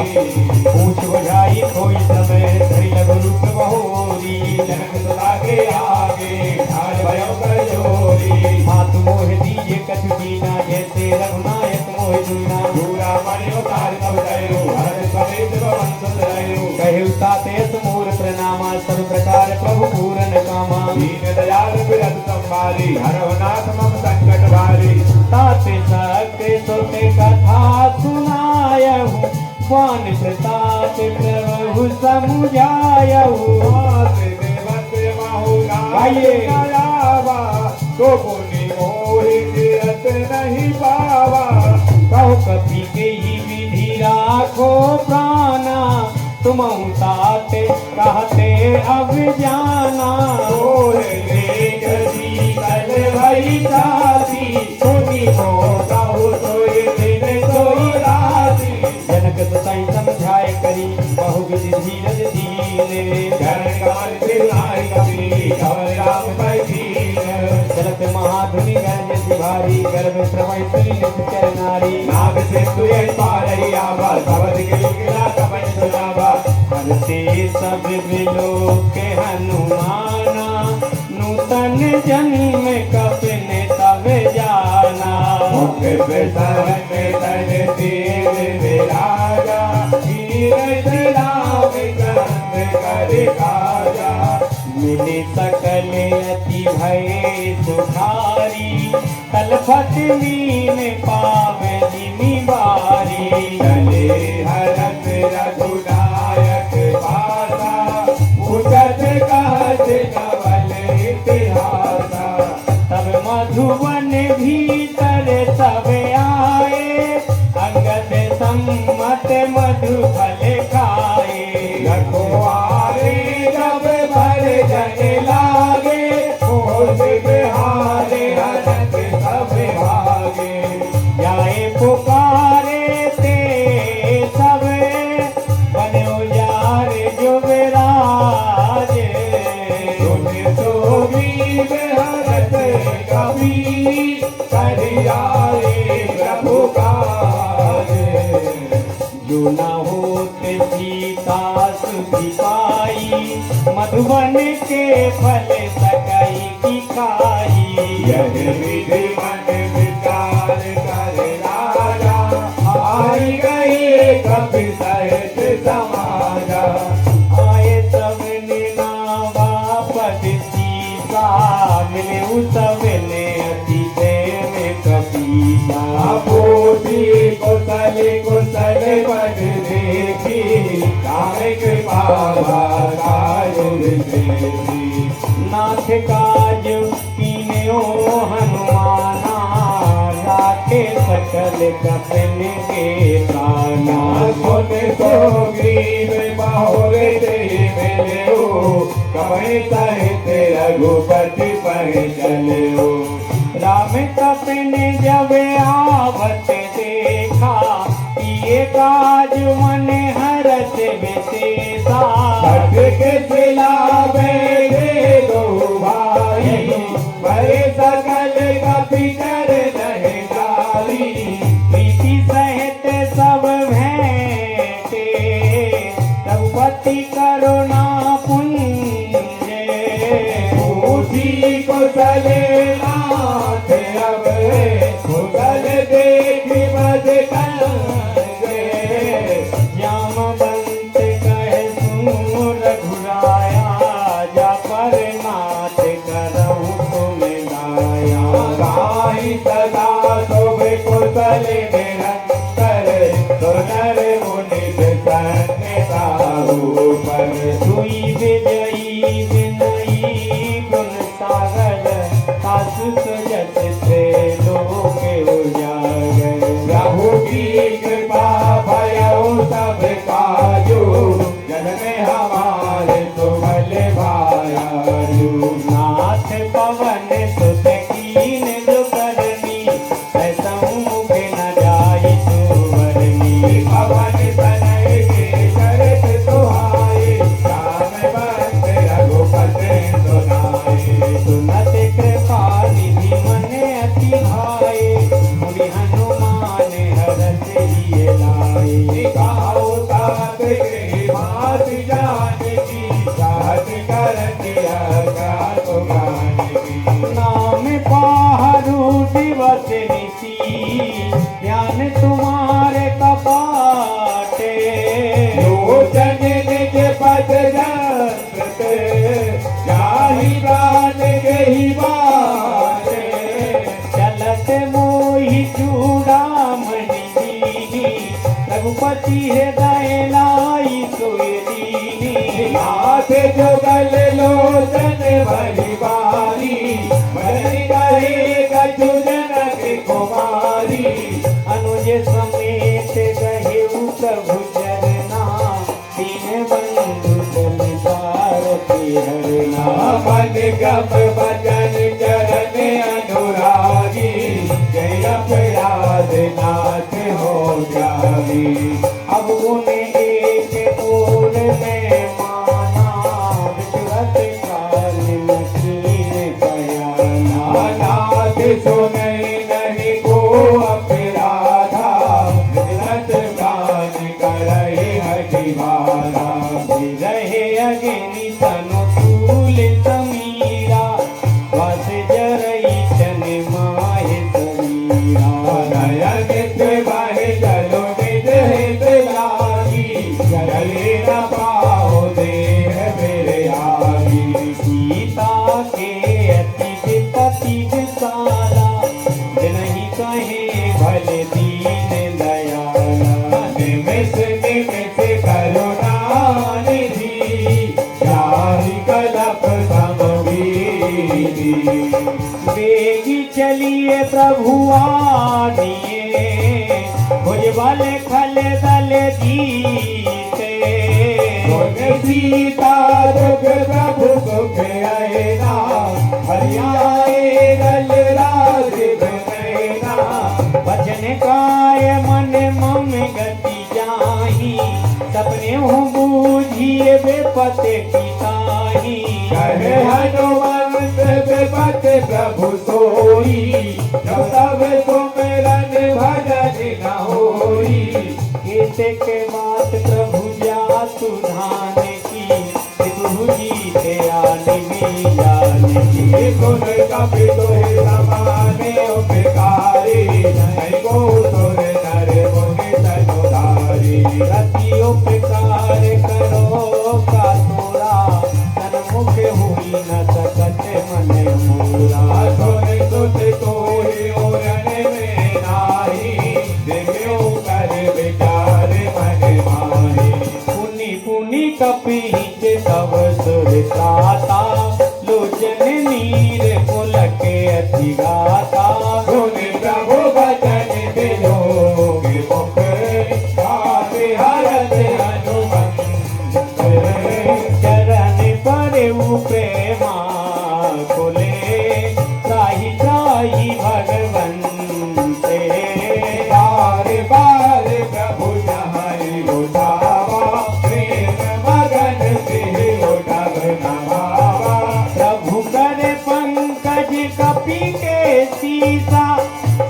पूछ बुझाई कोई समय धरी लघु रूप बहोरी। जनक सुता के आगे ढाल भयो कर जोरी। हाथ मोह दीजे कछु दीना जैसे रघुनायक मोह दीना। दूरा मणि उतार तब गयो हर समेत भवन सुत रहो। कहे ताते समूर प्रणामा सब प्रकार प्रभु पूरन कामा। दीन दयाल बिरद संभारी हरवनाथ मम संकट भारी। ताते सकते सोते कथा सुनायहु वान प्रताप प्रभु समुझायहु। माते देवते महुराये गयावा तो पुनि मोहि तीरथ नहीं पावा। कहो कपि के ही विधि राखो प्राणा तुम ताते कहते अब जाना। ओरे लेख दी कल भई जाती सुनी हो कहु सोई दिन सोई राती। जनक सुताई समझाए करी बहु विधि धीरज धीरे। घर काल बिलाई कपी और राम भई दीन। चलत महाधुनि गरज भारी गर्भ श्रवण सुनि नित चर नारी। नाग से तुझे पारई आवा भवत के गिला कपन सुनावा। हरते सब बिलो के हनुमाना नूतन जन्म कपिन तब जाना। मुख पे सहन तन तीर विराजा तीरथ राम चंद्र कर काजा। मिले सकल अति भय सुखारी तलफत मीन पावे जिमि बारी। चले हरत रघुनायक पासा उचत कहत नवल इतिहासा। तब मधुवन भीतर सब आए अंगद सम्मत मधु फल खाए। रखवारे जब भर जन लागे होश बिहारे हरत सब भागे। जाए पुकारे ते सब बने उजार जुगराज। सुन सोगी हरत कभी करियारे प्रभु काज। जो न होते सीता सुखी पाई मधुबन के फल सकई की खाई। यह विधि मन विचार कर राजा आई गई कभी सहित समाजा। आए सब वापस सीता मिले सब ने अति में कपीसा। पोती कुशल कुशल पद देखी काहे कृपा देखी। नाथ काज कीन्यो हनुमाना राखे सकल कपन के प्राणा। सुन सोग्रीव बहुरे ते मिलो कमय सहित रघुपति पह चलो। राम कपन जब आवत देखा ये काज मन हरत विशेषा। हट के सिलावे दे दो भाई बड़े सकल कपि कर नहीं डाली। प्रीति सहित सब भय करुणा पुंजे उठी कुशले नाथ अब कुशल देख बज कंगे जामवंत कहे सुन रघुराया जा पर नाथ करहु तुम दाया गाहि सदा शुभ कुशल निरंतर सुनर मुनि सन्निधाऊ पर सुई विजयी विनयी गुण सागर सासु सुजत से लोक उजागर प्रभु की कृपा भयउ सब काजू जन में हमारे सुबल भायाजू नाथ पवन सुत कीन जो करनी ऐसा मुख न जाई सुवरनी पवन तनय के करत सुहाई राम बंद रघुपति सुनाई सुनत कृपा निधि मन अति भाए मुनि हनुमान हरत ही लाई गाओ तात के मात जान की साथ करत आज्ञा तुमान की नाम पाहरु दिवस निसी ध्यान तुम्हारे कपाटे लोचन निज पद जंत जाहि गान गही बाटे चलत मोहि चूड़ामणि दीनी रघुपति हृदय लाई सोयदीनी हाथ जुगल लोचन भरी बारी भरी गहे कछु जनक कुमारी अनुज समेत गहे प्रभु चरना दीन बंधु जन सारथी हरना मन गप बचन चरण अनुरागी जय अपराध नाथ हो जावी अब उन्हें एक ओर में माना विचरत काल नकीन कयाना नाथ सुनई नहीं को अपराधा विचरत काल करई हठिवारा रहे अग्नि तनु फूल समीरा बस जरई चन माहे समीरा नयन बाहे चलो निज हित लागी जले न पाओ देह मेरे आगी सीता के अति विपति विसारा नहीं कहे भले दीन दयाला निमिष निमिष करुणा निधि जाहि कलप समवीरी बेगी चलिए प्रभु आनिए भुजबल खल दल जीते सीता दुख प्रभु सुख आएना हरियाए गल राजीव नैना वचन काय मन मम गति जाही सपने हूँ बूझिए बेपत की ताही कहे हनुमंत बेपत प्रभु सोई जो तब सुमिरन भजन न होई केते के बात प्रभु जा सुधान की प्रभु जी ते आने में जाने की सुन कपि तोहे समाने उपकारी नहीं को सुर नर मुनि तनुधारी रति उपकार करो का तोरा तन मुख हुई न सकत मन मोरा सुन सुत तोहि ओरन में नाही देव्यो कर विचार मन माही पुनि पुनि कपिहित तव सुर ताता लोचन नीर पुलक अति गाता सुन प्रभु वचन विलोक मुख आदि हरत हनुमंत चरण परेउ प्रेमा कुले त्राहि त्राहि भगवन्ते बार बार प्रभु जहाई उठावा प्रेम मगन सिर उठब नमावा प्रभु कर पंकज कपि के सीसा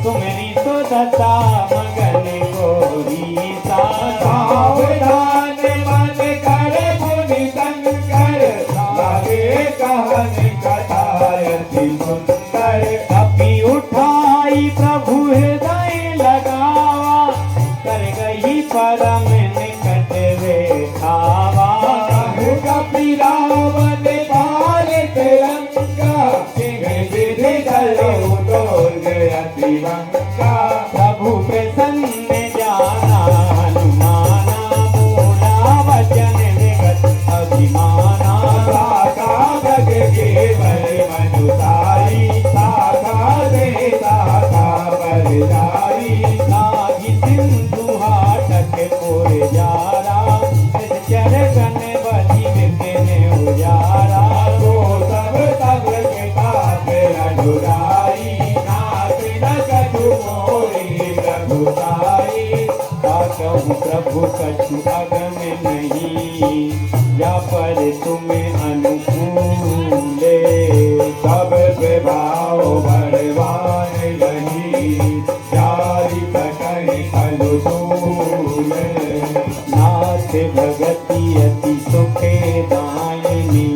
सुमरी सुदता मगन गोरीसा सावधान मन कर पुनिता प्रभु कछु अगम नहीं, या पर तुम्हें अनुकूले। सब प्रभाव बलवान रही, जारी कटन फल दूले। नाथ भगति अति सुखे दायनी,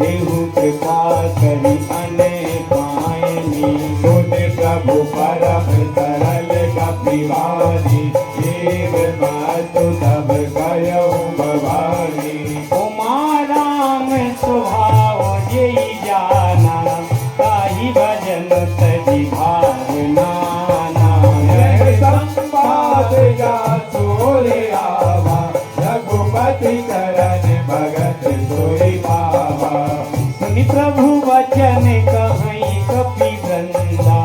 देहु कृपा करी अने पायनी। सुन प्रभु परम सरल कपिवानी, देव मातु तब गयो भवानी। उमा राम स्वभाव जेहि जाना, ताहि भजन तजि भावना। संवाद जा सोरे आवा, रघुपति चरण भगत सोई पावा। सुनि प्रभु वचन कहई कपि वृंदा,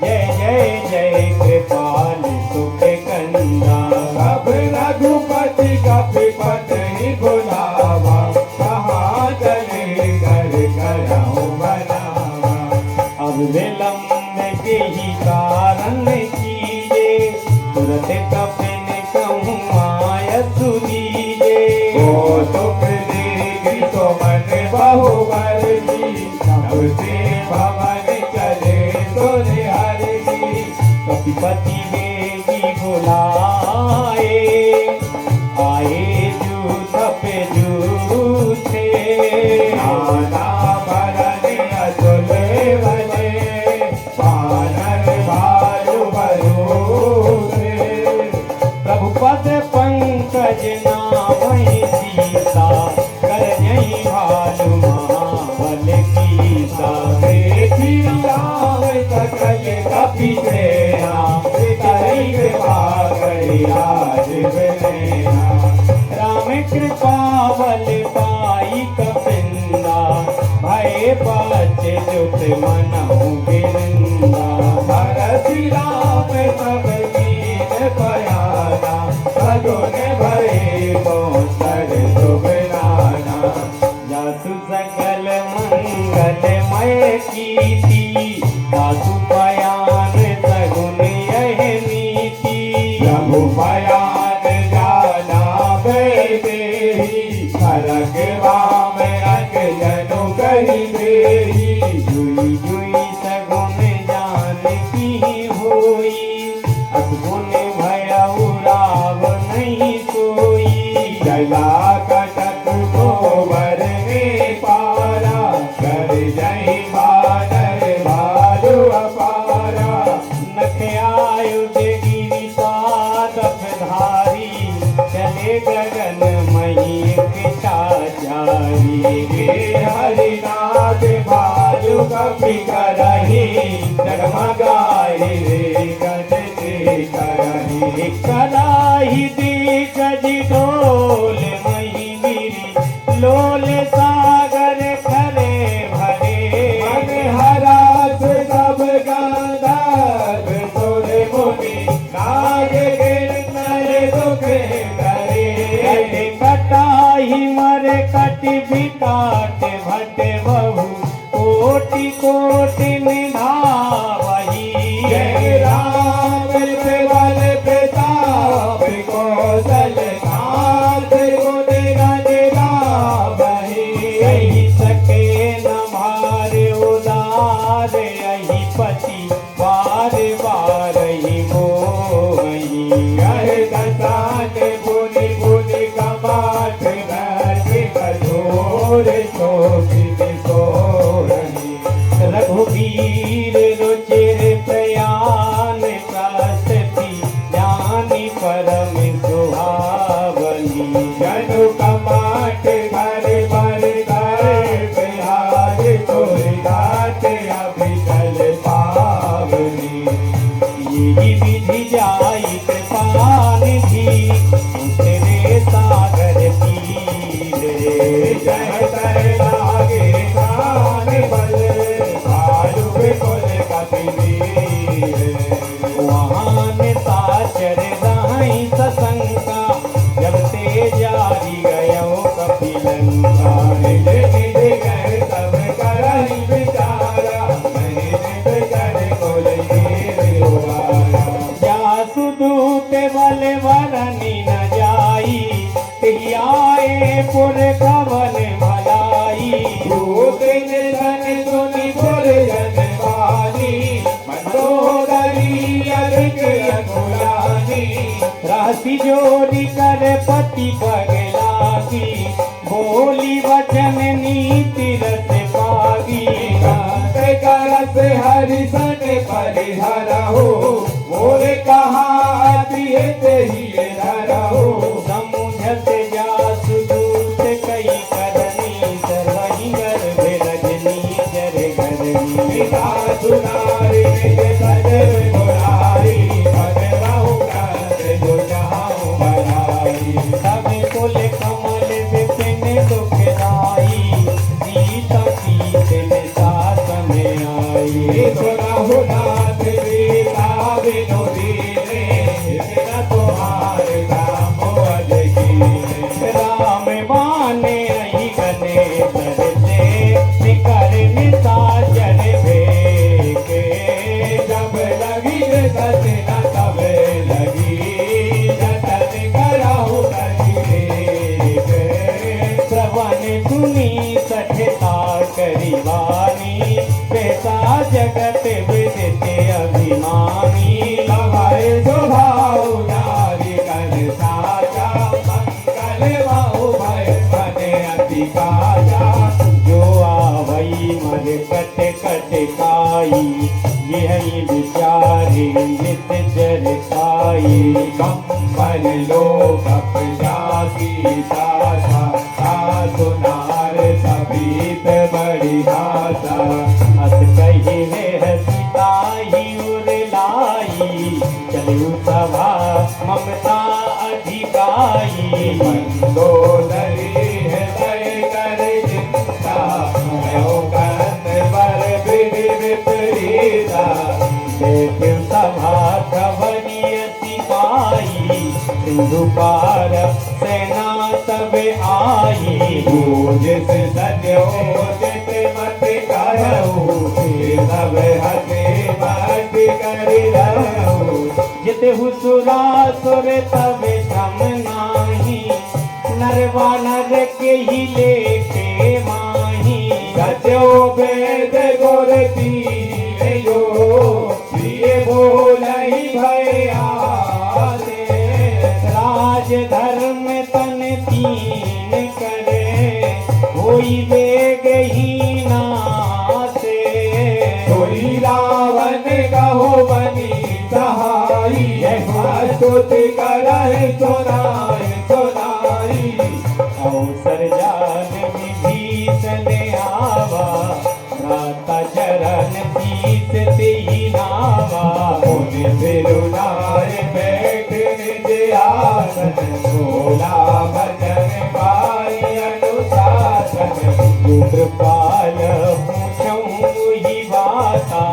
जय जय जय कृपाल सुख कंदा। अब रघुपति कपि पति बुलावा, कहाँ चले घर करहु बनावा। अब विलम्ब केहि कारण कीजे, तुरत कपिन कहूँ आयसु दीजे। ओ सुख देगी तो मन बहु बरसी, तब से भवन चले तोरे हरसी। कपिपति वेगी बुलाए, आए जूथ पे जूथे। नाना भरन अतुले बने, वानर भालु भरोसे। प्रभु पद पंकज नामहि सीता, करजहि भालु महाबल कीसा। देखि राम सकल कपि सेना, तहि कृपा करि राज बिनेना। राम कृपा बल पाई कपिंदा, भय बचि जुत मनहु बिरंदा। भरति राम सब कीन बयाना, सगुन भये बहुतर सुबनाना। जासु सकल मंगलमय कीर्ति, सासु बयान सगुन यह नीति। प्रभु बयान जाना बेदेही, फरक वाम अक जनु कहि देही। जुई जुई सगुन जान की होई, असगुन भयउ राव नहीं सोई। जया कटक गोबर में पारा, कर जहि बानर भालु अपारा। नख आयुध गिरि पादप धारी, चले गगन मही चाचारी। गे हरिनाथ भालु कपि करही, जगमगाए रे गज ते करही। कराही दिग्गज डोल मही गिरी, लोल सागर खरे भरे। मन हरास सब गांधार, तोरे मुनि नाग गिरनर दुख करे। कटाही मर कटि बिकाट, भट बहु कोटि कोटि निधावही। जय राम बल प्रताप, कौशल नाथ गुण गण गावही। यही सके न मारे उदार, यही पति बार बार ही मोही। यह दशान बुनि बुनि कमाठ, नट कठोर शोभित सोरही। रघुवीर रुचिर प्रयाण, प्रस्तुति ज्ञानी परम सुहा। ही आए पुर कवन भलाई दिन धन सुनि पुर जन वानी मंदोदरी अधिक अकुलानी राशि जोड़ी कर पति पगलागी बोली वचन नीति रस पागी कांत करस हरिशन परिहरहु मोरे कहा अति ही धरहु समुझत जासु दूत कई करनी सर्वहि गर्भ रजनी जर गरनी पिता सुनारी निज सजर गुरारी पद बहु कांत जो जहां बनाई सब कुल कमल विपिन दुखदाई सीता शीतल साथ में आई सुनहु नाथ सीता बिनु दीने बिन तुम्हार काम अज कीने राम बाने आई गने तरते निकर निसाचर भेके जब लगी सच न तब लगी जतन करहु करिए श्रवण सुनी सठता करिवानी पैसा जगत विदित अभिमानी हमारे स्वभाव नारी कल साचा मंगल बाहु भय बने अति काजा जो आवई मर कट कट काई यही विचारे नित जर खाई कंपन लोक जाकी सासा सुनार सभीत बड़ी आशा अस कही है सीताई उर लाई चलू सभा ममता अधिकाई मंदोदरी हृदय कर चिंता भयो कंद बर विधि विपरीता देख सभा खबरी सिपाही सिंधु पार सेना तब आई जिस सजो जित मत करहु सब हसे मत करि रहु जित हुसुरा सुर तब सम नाही नरवा नर के ही लेके माही सजो वेद गुर तीन जो प्रिय बोलहि भय आसे राज धर्म तन तीन करे कोई वेग ही नासे कोई रावण कहो बनी सहाई स्तुति करहि सुनाई सुनाई अवसर जान विभीषण आवा भ्राता चरण शीस ते ही नावा उन्हें फिरुनाए बैठ निज आसन बोला भजन पाई अनुशासन कृपाल पूछऊँ ही बाता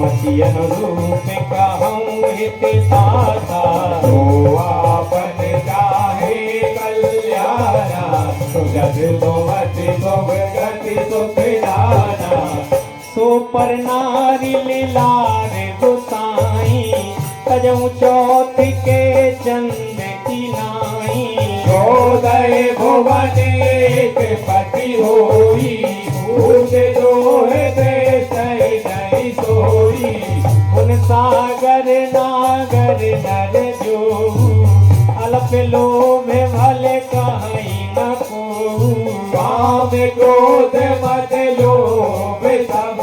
मति अनुरूप कहूँ हित साता तो आपन चाहे कल्याणा सुजग सुमति सुभ गति सुखिलाना सो पर नारी लार गोसाई तजऊ चौथ के चंद की नाई चौदह भुवन एक पति होई भूत दोहे देश नहीं सोई उन सागर नागर नर जो अल्प लोभ भले कहीं न को काम क्रोध मत लोभ सब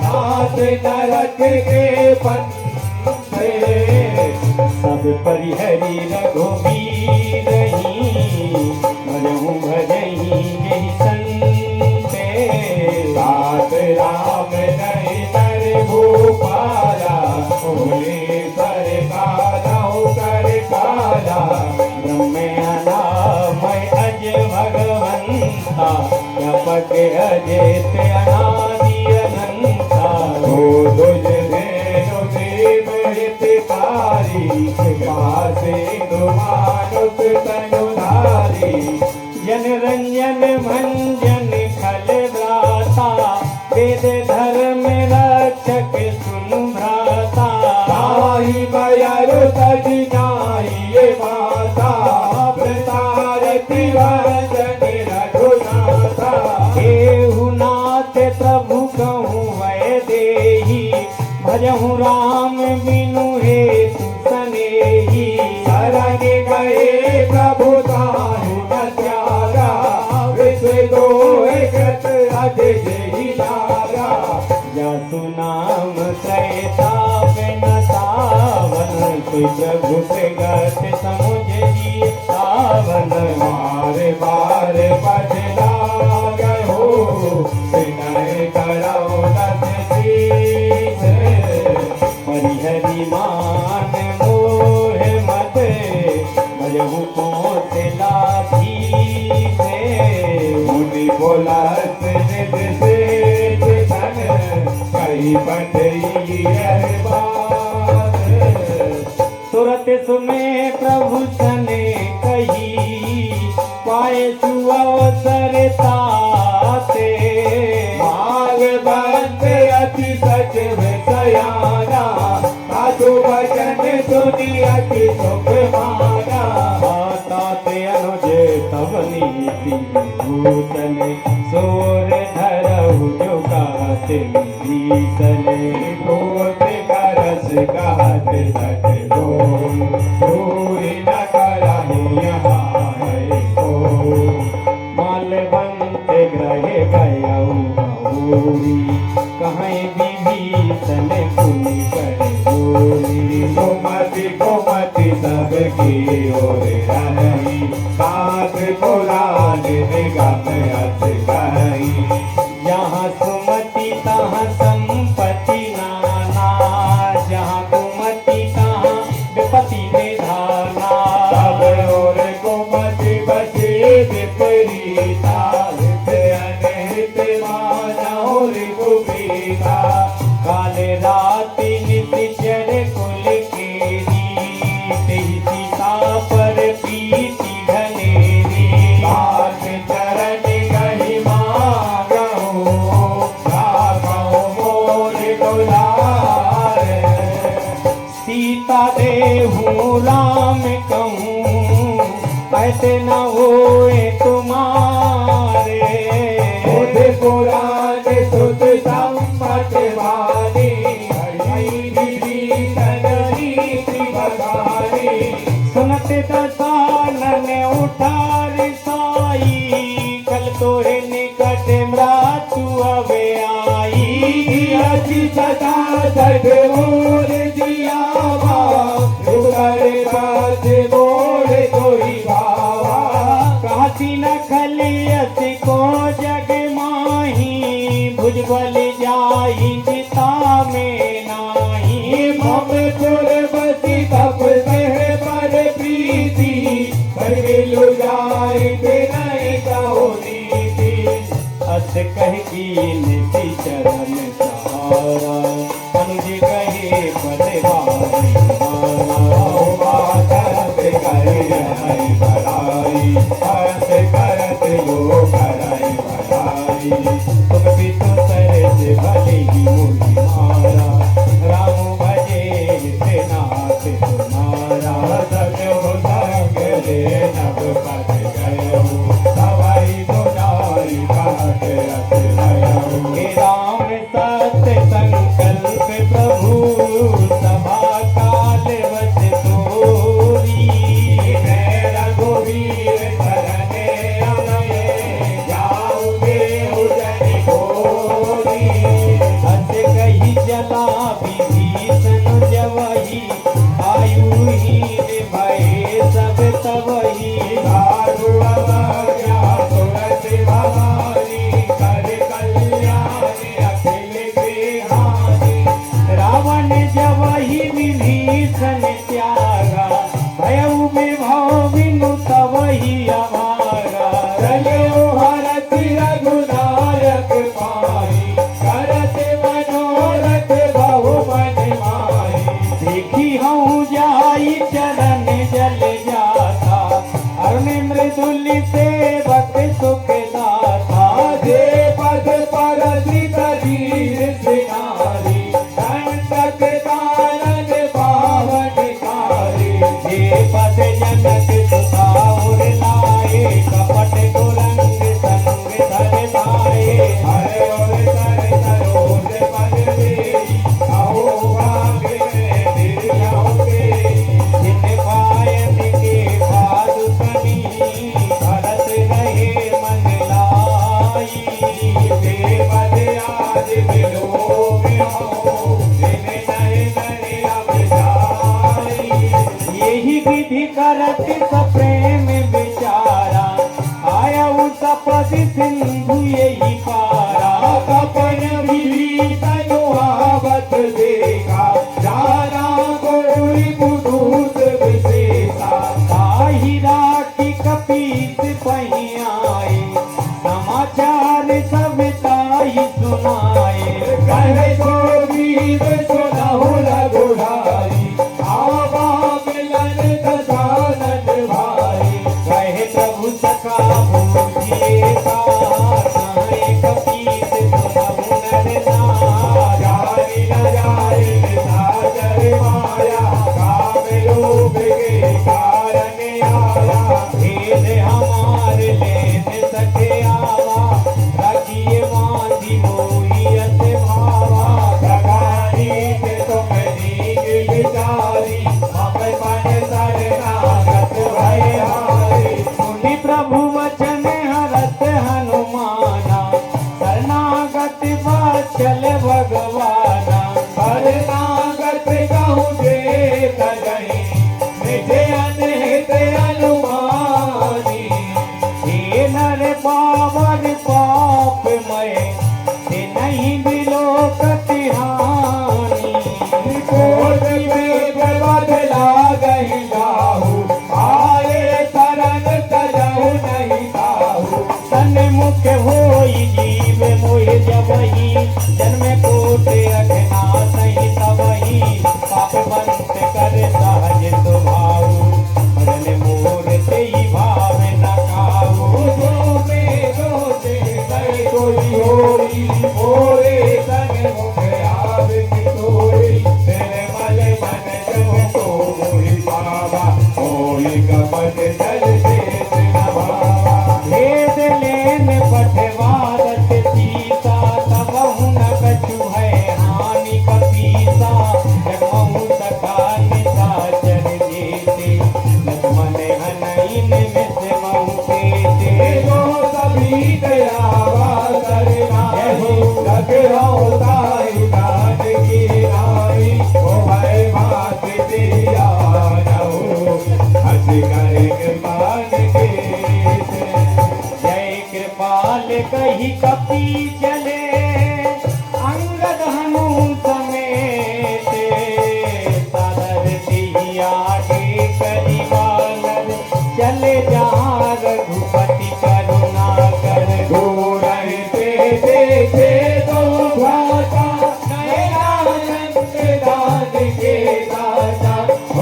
नाथ नरक के पंथे सब परिहरी रघुवीर मनहु भजही यही संते सात राम नहीं नर भूपाला बोले सर कालहु कर काला ब्रह्म अनामय अज भगवंता व्यापक अजेत अनादि अनंता ओ दुज धेनु देव हितकारी पासे मानुष तनुधारी जन रंजन भंजन खल व्राता वेद धर्म रक्षक सुन भ्राता ताहि बयरु तज नाई ये माता प्रतार पति वंदन रघुनाथा। केहू नाथ प्रभु कहूँ वै देही, भजहु राम बिनु हेतु सनेही। शरण गए प्रभु ताहि न त्यागा, विश्व दोहे कृत अधि जेहि लागा। जसु नाम त्रैताप न सावन, कोई प्रभु प्रगट समुझी सावन। बार बार बजला गयो, विनय करौ दस शीस। हरि मान मोह मत, भजहु कौशला धीसे। मुनि बोलत निज सेज धन, कही बंधई अरबाज। तुरत सुने प्रभु सने कही, पाए सुअवसर ताते। मांग बंद अति सचिव सयाना, साधु वचन सुनी अति सुख माना। ताते अनुज तब नीति भूषण, सोर धरहु जो कहते भीषण। भूत करस कहत सठ बोल, दूरी न करहि यहाँ है कोई। मालवंत ग्रह गयऊ गौरी, कहीं विभीषण पुनि कर जोरी। गोमति गोमति सबकी ओर रही, साथ पुराण निगम अत कही। जहाँ सुमति तहाँ संपत्ति नाना, जहाँ कुमति तहाँ विपत्ति निधाना। सब ओर गोमति बची विपरीता, हित अनहित मानौ रिपुपीता। काले राति निश्चर कुल केरी, तेहि सीता पर प्रीति घनेरी। साथ चरण कहि मांगहु, राखहु मोर दुलारे। सीता देहु राम कहूँ, ऐसे न होए तुम्हारे। बुध पुराण सुत सम्मत वाणी, हरि विभीषण नीति बखानी। सुनत दसानन उठार साई, कल तोहे निकट मृत्यु अबे आई। अति सदा सठ मोर जियावा, उगर पास मोर कोई भावा। काशी न खलियस को जग माही, भुजबल जाई चिता में नाही। मम पुरवती तप सह पर प्रीति, पर मिलु जाय बिनय कहो नीति। अस कह नीति चरण सहारा, अनुज कहे पदवारी मारा। करत यो करय भलाई। तुम भी तो सरस भले ही मोहि मारा, राम भजे नाथ तुम्हारा। सजो संग ले नभ पथ गयो, सवाई दुलारी काट रस भयो। हे राम सत्य संकल्प प्रभु, सभा काल वच तोरी। रघुवीर शरणे अमये, जाऊ देहु जनि भोरी। हस कही चला विभीषण जवही, आयुहीन भये सब तवही। साधु अवज्ञा तुरत भवानी, कर कल्याण अखिल गृहानी। रावण जवही विभीषण त्यागा, भयउ में भव बिनु तवही अभागा। चलो हरत रघुनायक पाई, करत मनोरथ बहु मन माई। देखी हूँ जाई चरण जल जाता, अरुण मृदुल सेवक सुख दाता। जे पद पर धीर सिनारी, दंडक दानन पावन कारी। हे पद जनक सुता उर लाए, सपद सिंधु यही पारा कपन विधि तनु आवत देखा जाना कोई बुधूत विशेषा ताहिरा की कपीत पहियाए समाचार सब ताहि सुनाए कहे सो वीर सुनहु रघुराई आवा मिलन दशानन भाई कहे प्रभु सखा भूजिए का कपीत सुनहु नर नार जानी न जाए सागर माया काम लोभ के कारण आया भेद हमार लेन सके आवा रखिए मांझी मोहियत भावा भगानी के तुम नीक विचारी अपन शरणागत भय हारी मुनि प्रभु वचन हरत हनुमाना शरणागत वत्सल भगवाना शरणागत कहूँ जे तजहि निज अनहित अनुमानी हे नर पावन पाप मय हे नहीं बिलोकति हानि कोट में बदला गही जाहू आए शरण तजहु नहीं ताहू सन्मुख होई जीव मोह जबहि जन्म कोट रखना सही तबहि पाप बंत कर सहज स्वभाव मरण मोर तेहि भाव न खाऊ जो में जोते गए कोई होरी मोरे संग मुख आव की तोरी तेरे मल मन जो को मोहि पावा कोई कपट जल से नभावा भेद लेन पठवारत सीता तब न कछु है हानि कपीसा जगमहु सखा निशाचर जेते लक्ष्मण हनइन में से महु पेते जो सभी दयावा करना लगे होताई दान की नाई ओ भाई मात दिया रहो हंस कर मान के जय कृपाल कही कपी चले अंगद हनु समेत सादर सिहि आगे करिवालर चले जहाँ रघुपति करुणा कर रहते देखे तो भाषा नयनानंद दान के दाता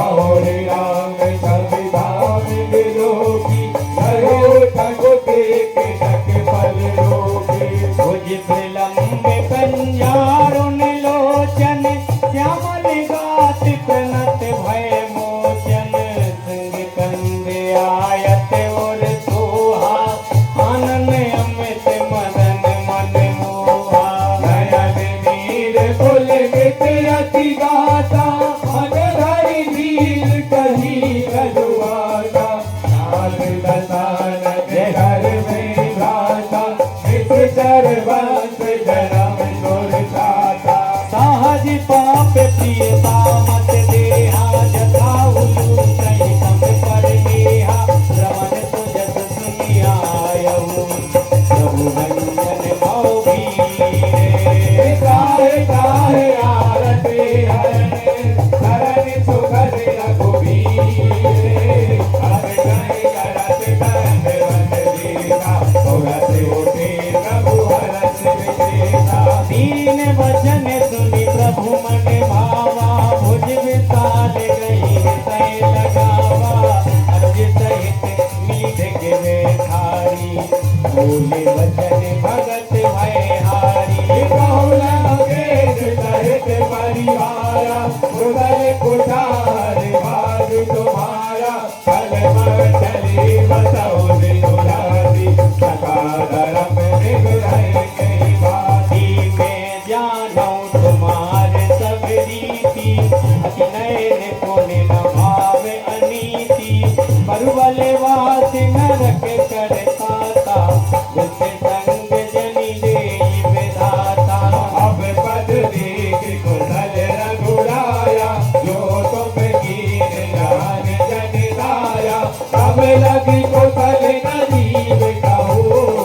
और राम संविधान विलोकी करो ठगो देख ढक पल रोकी भुज प्रलम्ब कंजारुन लोचन श्यामल गात प्रणत भय मोचन संग कंद आयत और सोहा आनंद अमृत मदन मन मोहा नयन नीर कुल मित्रति गाता मन धरि वीर कही रघुआता नाल दसानन घर में गाता नित चरवंश जन्म दुर्दाता सहज पाप प्रियता मत देहा जथा हुलू सहितम पर नेहा श्रवण तुजस सुनियायहु प्रभु रंजन भव भीरे काहे काहे आरते हरण शरण सुखद रघुबीर अब कहीं करत दंड वंदलीला औरत उठे प्रभु हरस विशेषा दीन वचन सुनि प्रभु मन भावा भुज विशाल गई हृदय लगावा अर्ज सहित मीठ गिरे थारी बोले वचन भगत भय हारी बहुला केश सहित परिवारा उदय कुठार भाग तुम्हारा फल मंडली बसौ दिनुरारी सका धर्म निग्रह कई बाती मैं जानू तुम्हारे सब रीति अति नयन पुण्य न भाव अनीति बरुबल वास नरक करताता दुष्ट संग जनि देई विधाता अब पद देख कुशल रघुराया जो तुम कीन जान जन दाया अब लगी कुशल न जीव कहो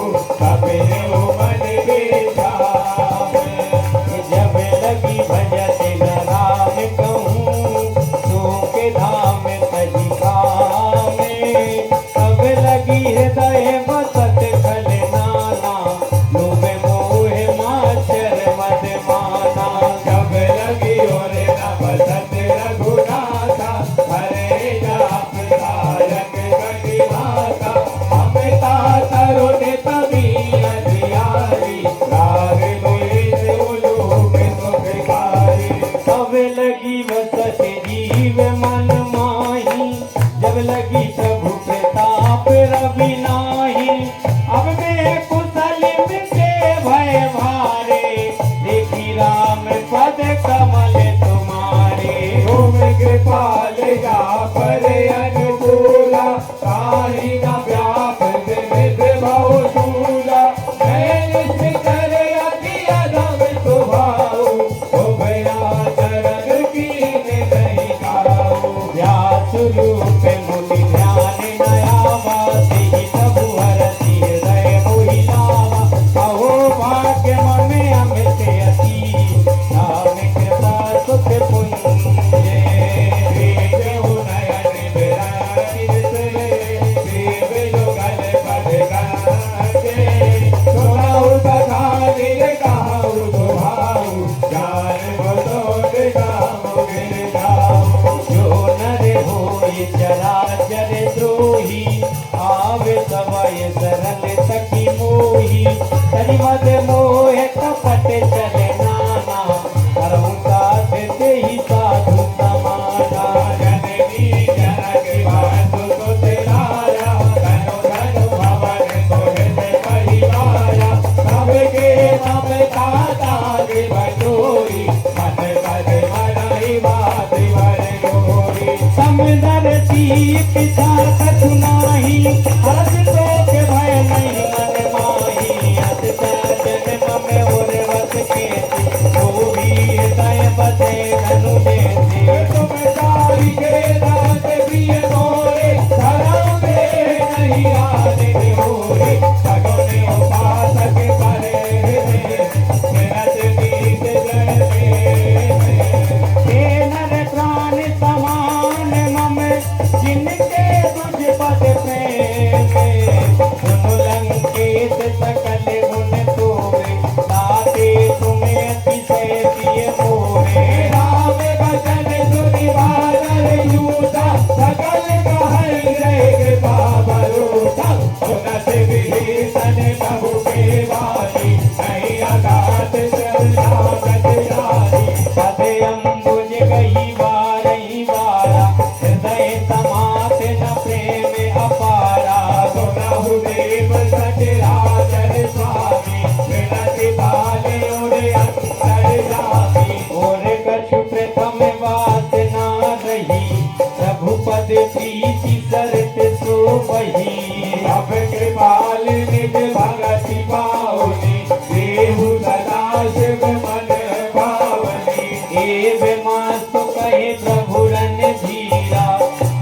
रवि नाही, अब मैं कुशल मिटे भय भारे, देखी राम पद कमल तुम्हारे। तुम कृपाल जा पर अनुकूला, ताहि न व्याप निमित बहु शूला। मैं निश्चर अति अधम स्वभाव, उभया चरण कीन नहीं खाऊ। व्यास रूप मुनि ध्यान नयावा, तेहि प्रभु हरति हृदय मोहि लावा। अहो भाग्य मम अमित अति, राम कृपा सुख पुंजे। देव नयन विराजित से, देव युगल पद गाजे। सुनाऊ कथा निज कहु सुभाऊ, ज्ञान बतौर गाऊ गिर जाऊ। जो नर होय चराचर द्रोही, आवे सवय सरल सखी मोही। तरिमद मोह कपट चले नाना, हरहु साथ तेहि साधु समाना। जननी जनक बंधु सुत लाया, धनु धनु भवन तोहित परिवारा। सबके सब दाता देव जोरी, मन पद मनाई बात वर गोरी। समदर पिता कछु नाही, हरस शोक भय नहीं मन माही। अस सजन मम उर वस केति, जो भी हृदय बसे धनु जेति। तुम तारी के दात प्रिय तोरे, धर्म दे नहीं आदि होरे। सगुन उपासक परे हृदय, मिनत नीत जन में। हे नर प्राण समान मम, जिनके तुझ पद प्रेम। सुन लंकेश सकल गुण तोरे, ताते तुम्हें अतिशय प्रिय मोरे। राम बचन सुनि बादल यूथा, सकल कहल जय कृपा बरूथा। सुनत विभीषण प्रभु के वाणी, नहीं अगाध शरणागत जानी। पद अम्बुज गही बारही बारा, हृदय समात न प्रेम अपारा। सुनहु देव सचराचर स्वामी, विनति भाले उरे अंतर जामी। और कछु प्रथम बात ना रही, प्रभु पद प्रीति सरत सो बही। अब कृपाल निज भगति पावनी, देहु सदा शिव मन भावनी। एव मास्तु कहे प्रभु रणधीरा,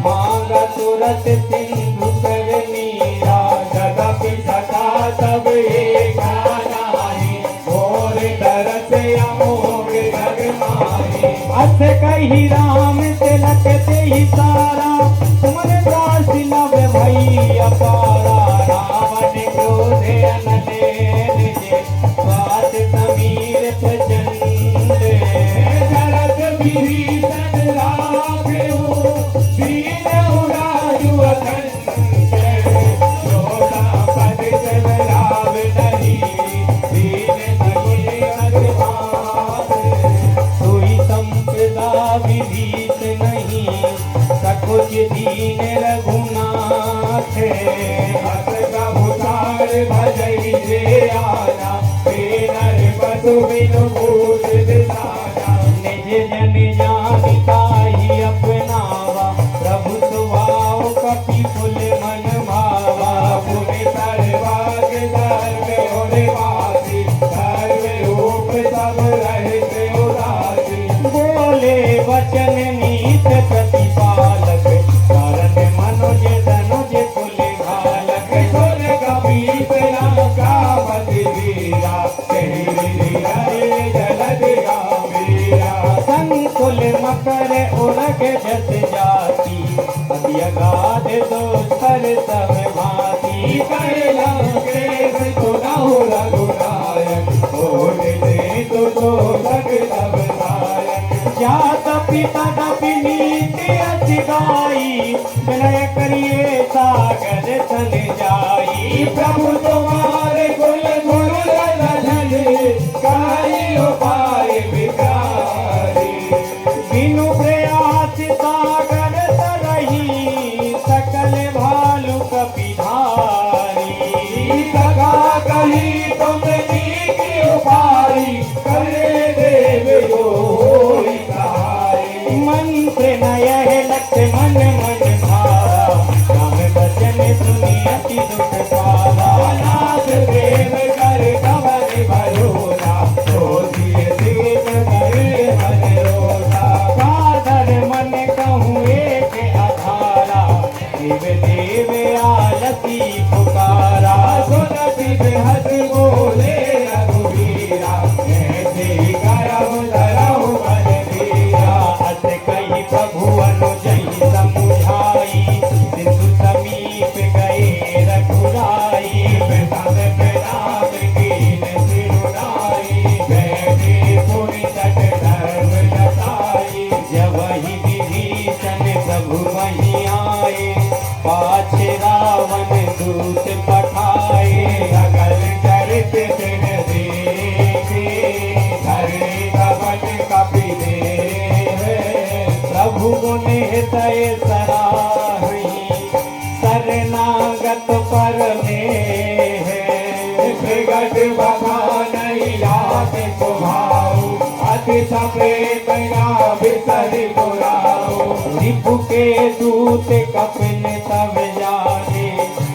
मांगा तुरत सिंधु कर नीरा। तदपि सखा तब एक नाही, और तरस अमोघ जग माही। अस कही राम तिलक तेहि सारा, तुमन दास नव भई अपारा। रावण क्रोध अनले निजे, स्वात समीर प्रचंड। शरद विभीषण राघव, दीनहु राजु अखंड। योगा पद चलाव नहीं, दीन दीन अग्रवाद। सोई संपदा विभीत नहीं, सकुच दीन रघुनाथ। हस कबूतर भजई जे आना, हे नर बसु बिनु भूत बिसाना। निज जन जानि ताहि अपनावा, प्रभु सुभाव कपि कुल मन भावा। पुनि सर्वाग सर्व उर्वासी, सर्व रूप सब रहित उदासी। बोले वचन नीत प्रतिपालक, कारण मनुज धनुज कुल घालक। सुन कपीस लंका पति वीरा, तेहि विधि हरि जलधि गंभीरा। संकुल मकर उरग जस जाति, अति अगाध दोस्तर सब भांति। कहे लंकेश सुनहु रघुनायक, ओट दे तो लग सब नायक। जात पिता तपि नीति अति गाई, विनय करिए सागर सन जाई। प्रभु तुम्हारे कुल गुण लधन, काई उपाय विकारी। बिनु प्रयास सागर तरही, सकल भालु कपि जग बखानहि लाख सुभाऊ अति सप्रेम ना बिसरि पुराऊ रिपु के दूत कपिन तब जाने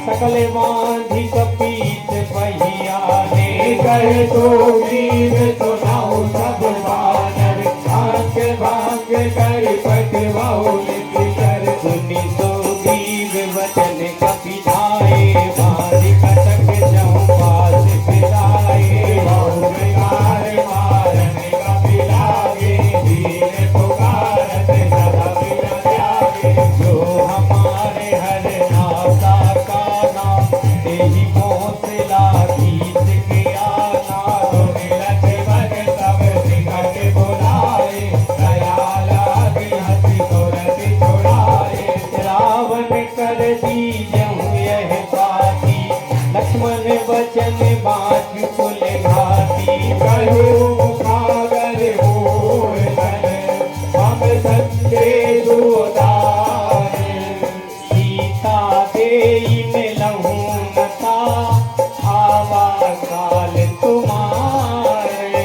सकल बांधि कपीत पहियाने कहे तो वीर सुनाऊ सब बानर भांग भांग कर पटवाऊ निधि कर सुनि सुग्रीव वचन कपि धाये बांधि कटक जहु पास फिराए बहु विकार मारन कपि लागे वीर पुकारत सदा बिन त्यागे जो हमारे हर नाता का नाम तेहि कौशला गीत किया नाम मिलत मन सब निकट बुलाए दया लागे हंसी तुरंत छुड़ाए रावण कर दीजहु यह बाती लक्ष्मण वचन बाँचु कुल घाती कहु मुखागर होय धन हम संगे दुदारे सीता देई मिलहु नता आवा काल तुम्हारे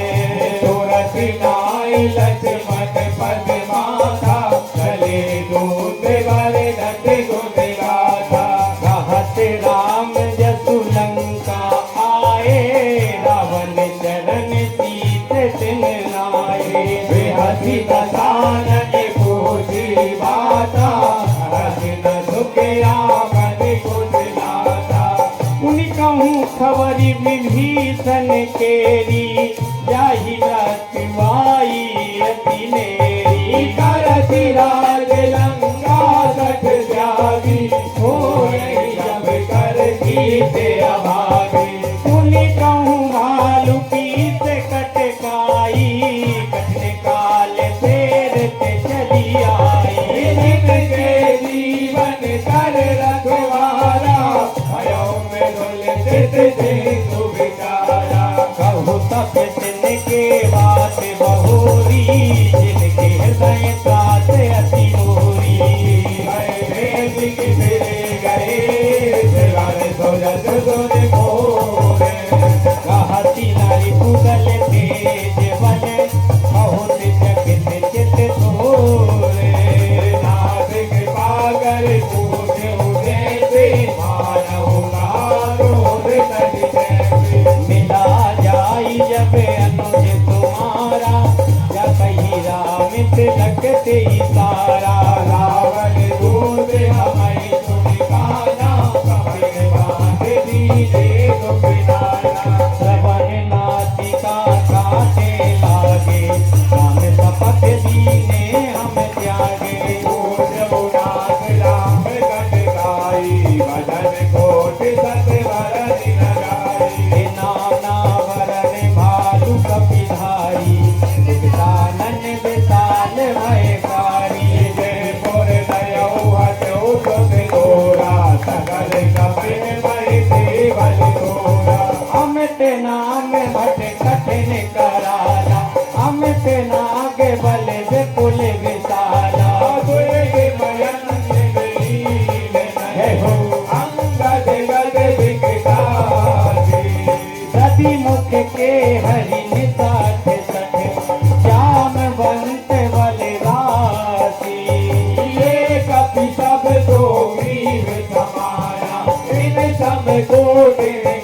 तुरत नाय लक्ष्मण पद माता चले दूत वर नट गुण गाथा कहत राम जसु लंका आए रावण चरण सीत तिन नाये बेहसी दसानन पूजी बाता हरि न सुखया मन कुछ नाता उन कहूँ खबरी विभीषण केरी जाहि रखवाई अति नेरी करति राज लंका सठ त्यागी होय जब कर कीते अभागी उन कहूँ भालू पीत कटकाई कटने काल फेरत चली आई जिनके जीवन कर रखवारा भयो में डुलते देखु बिचारा कहु तप तिनके बात बहोरी जिनके हृदय त्रास अति मोरी भय भेद की फिरे गए शिवाने सोजत सुन मोरे कहती नारी कुगल तेज बल बहुत जगत चित तोरे नाथ कृपा कर पूछे उदेते मानव कारोध तज जैसे मिला जाई जब अनुज तुम्हारा या कही रामित लगते ही सारा रावण दूत हमें सुनि काना कपिल बांध दीजे दुखिनाना श्रवण नाटिका काटे लागे राम शपथ दीने हम त्यागे नाथ राम गण गाई भजन कोट सत वरदि लगाई नाना वरण भालू कपिधारी विदानन विशाल भयकारी जय पुर दयौ हटौ सुख तोरा सकल कपिल महि बल तोरा अमित नाम भट कठिन कराला अमित नाग बल विपुल विशाला दुर्गे मयंक लीन नयौ अंगद गद विकटासी सदी मुख के हरि निसाठ सठ जामवंत बल राशि ये कपि सब तो ग्रीव समाना इन सब को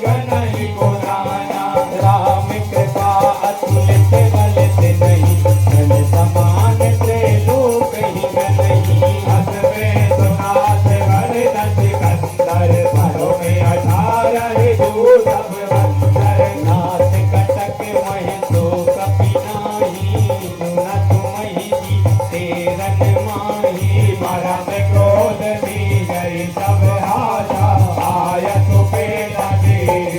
गणहि गुणाना राम कृपा अतुलित बलित नहीं धन समान त्रैलोक ही नहीं हस में सुनाथ वर नच कंदर परो में 18 जो सब बंदर नाथ कटक महि तो कपि नाही न तुमहि जी तेरन माही परम क्रोध भी गई सब हाथा आयत पे लगे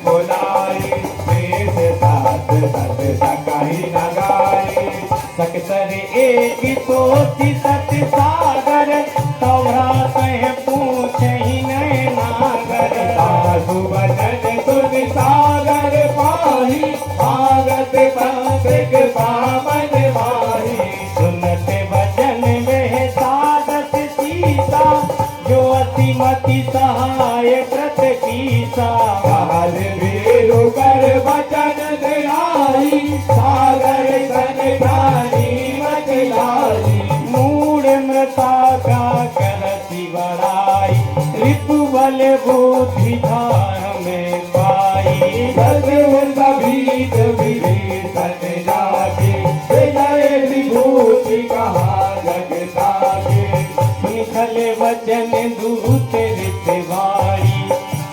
बोलाई वेद सात सत सकहि न गाई सकतर एक कोटि सत सागर तोरा कह पूछे ही नहीं नागर साधु वचन सुन सागर पाही भागत पंथिक पावन माही सुनत वचन में साधत सीता जो अतिमति सहाय कृत कीसा काल वीरु कर वचन दयाई सागर सन प्राणी मत लाई मूढ़ मृता का करती बड़ाई रिपु बल बुद्धि धार में पाई सभीत विभीषण जागे विजय विभूति कहा जगतागे निखल वचन दूत रित भारी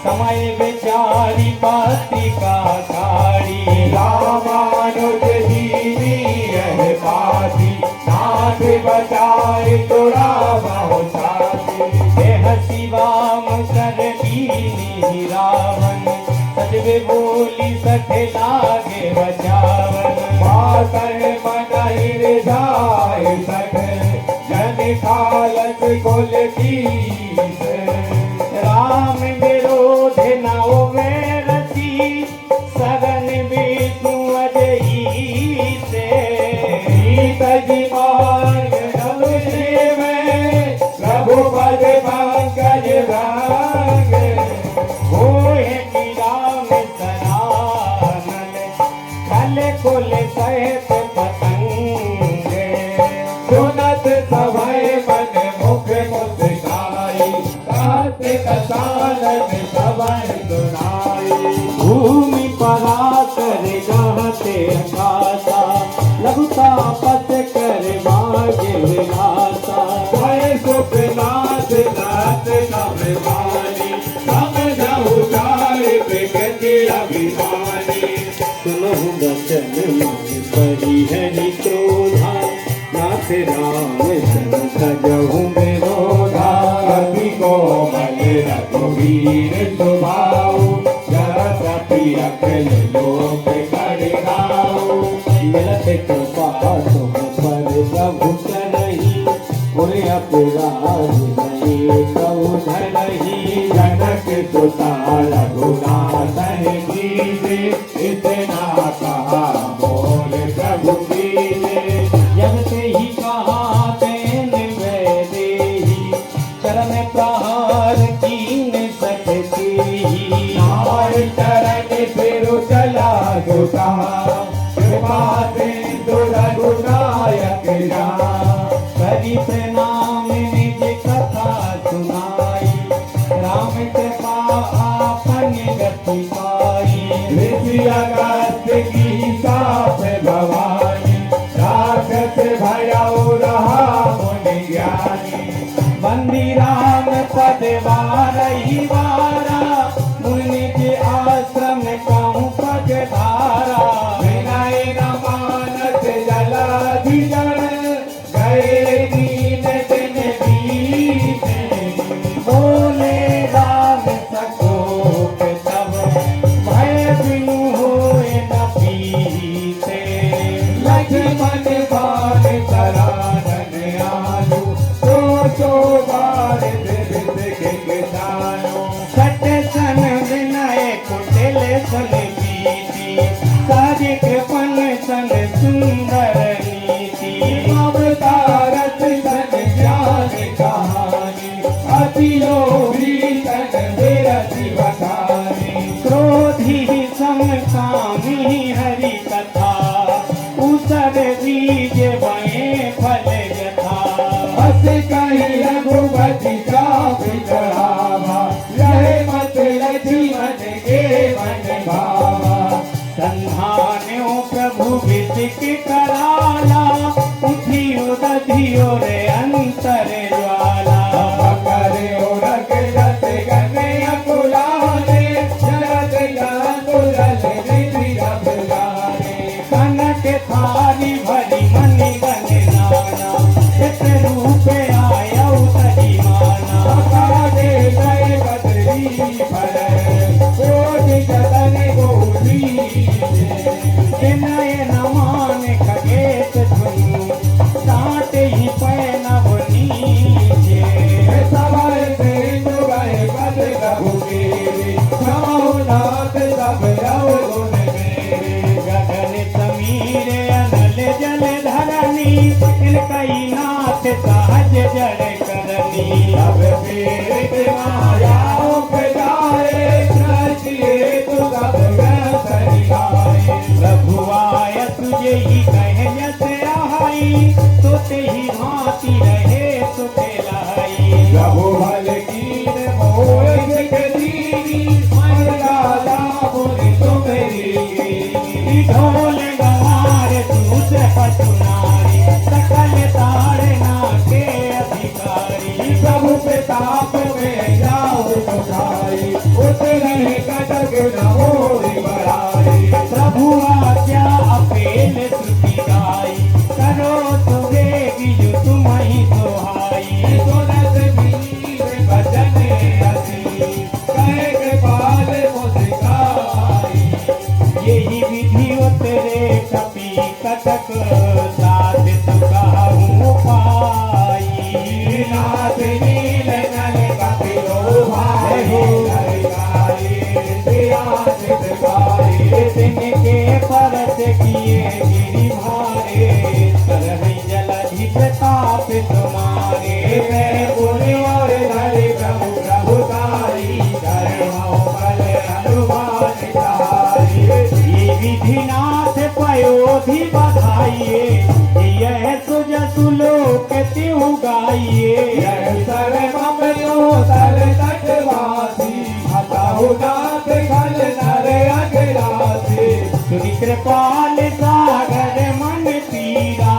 समय विचारी पाती का खाड़ी रामानुज जीवी यह पाती नाथ बचाए तोरा बहुसाती देह शिवाम कर दीनी रावण सजवे बोली सठे लागे बचावन मातर मनहि जाय सठ जन खालस कुल कीस राम विरोध न होवे रति सगन विष्णु अजई से सीत जीवन नव में रघुपद पंकज भाग होए कि राम सनानन कल कुल सहित पतंग सुनत सभय मन मुख मुस्काई कार्तिक सालन सवन सुनाई भूमि पराकर गहते आकाशा लघुता पथ कर मागे विलासा जय सुखनाथ नाथ नभवानी समझऊ जाय प्रकृति अभिमानी सुनहु बचन मन परिहरि क्रोधा नाथ राम सन सजहु विरोधा कवि कोमल रघुवीर सुभाऊ जरपति अखिल लोक करनाऊ मिलत कृपा तुम पर प्रभु करही पुर अपराध नहीं प्रभु धरही जनक सुता रघुनाथ कीजे इतना कहा बोल प्रभु कीजे जब से ही कहा तेन वैदेही चरण प्रहार कीन सकती नार चरण फिर चला जुटा कृपा सिंधु रघुनायक राम करी प्रणाम निज कथा सुनाई राम कृपा आपन गति पाई ऋषि अगस्त की साप भवानी राक्षस भयऊ रहा मुनि ज्ञानी बंदी राम पद वारही वारा मुनि के आश्रम कहूँ पग धारा विनय न मानस जलाधिजन गए दीन दिन बीते बोले राम सकोप तब भय बिनु होए न पीते लक्ष्मण बाण तरानन आलू सो बार विविध के जानो सट सन विनय कुटिल सन कीर्ति साधिक पन सन सुंदर नीति अवतारत सन ज्ञान कहानी अति लोभी सन विरति बखानी क्रोधी समकामी हरि कथा उसर बीज बए फल यथा हस कही रघुपति चाप चढ़ावा रहे मत जीवन के मन भावा संधान्यो प्रभु विदिक कराला उठियो दधियो रे अंतर ज्वाला करे रख जत गने अकुलाने जगत जाकुलल निधि अभिलाने कनक थारी भरी मणि गण नाना चित रूप आयौ तरी माना कागे गए बदरी भर कोटि जतन सब गुण मेरे गगन समीर अनल जल धरनी इनकई नाथ सहज जड़ करनी अब पीड़ित माया उपजाए सचिए तु सब सरियाए प्रभु आय तुझे ही कहयस आहाई तो ते ही भांति रहे सुखे लाई प्रभु भल कीन मोय जगदीनी मन लाला बोली तुम्हेरी ढोल गवार दूत पटुनारी सकल ताड़ना के अधिकारी प्रभु प्रताप में जाओ सुखाई उतरे कटक न मोरी बड़ाई प्रभु आज्ञा अपेल श्रुति गाई करो तुगे गिजु तुम ही सोहाई सुनत मीर बचन असी कहे कृपाल मुस्काई यही विधि उतरे कपि कटक साथ तुकाहूँ पाई नाथ नील नल कपिलो भाई हरिकाई दियासित गाई तिनके परस किए गिरि भारे तरहि जलधि प्रताप तुम्हारे मैं पुण्य और धरि प्रभु प्रभुतारी धर्मो बल हनुमान तारी ये विधिनाथ पयोधि बधाइए यह सुजसु लोक तिहु गाइए यह सर्वमयो तल तटवासी हताहु नाथ खल नर अगरासी तुनि कृपाल सागर मन पीरा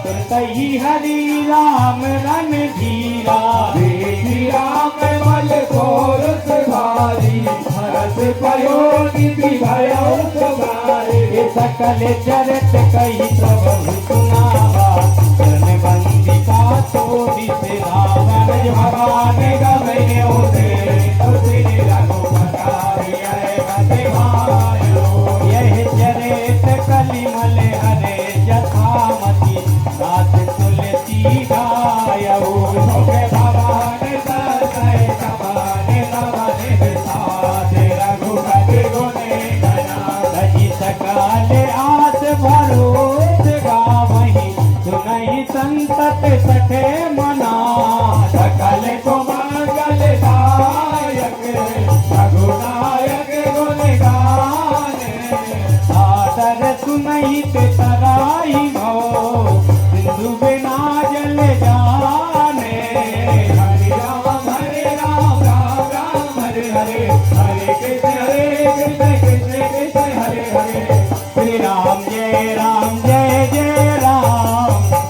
तुरतहि हरि राम रन धीरा देखी राम बल खोरस भारी हरस पयोनिधि भयो सुधारे ये सकल चरत कही प्रभु सुनावा चरण बंदिका तो दिसरावन भगवान गवै होते तुझे रघुपतारी है बतिमायो यह चरित कलिमल हरे जथामति रात तुलसी गायऊ भोगे भगवान सतय समान नमन विसादे रघुपति गुणे गना सही सकाल आस भरोस गावही सुनहि संतत सखे मना सकल को मंगल दायक रघुनायक गुण गाने आदर सुनहि ते तराई भो सिंधु बिना जल जाने हरे राम राम राम हरे हरे हरे कृष्ण कृष्ण हरे हरे श्री राम जय जय राम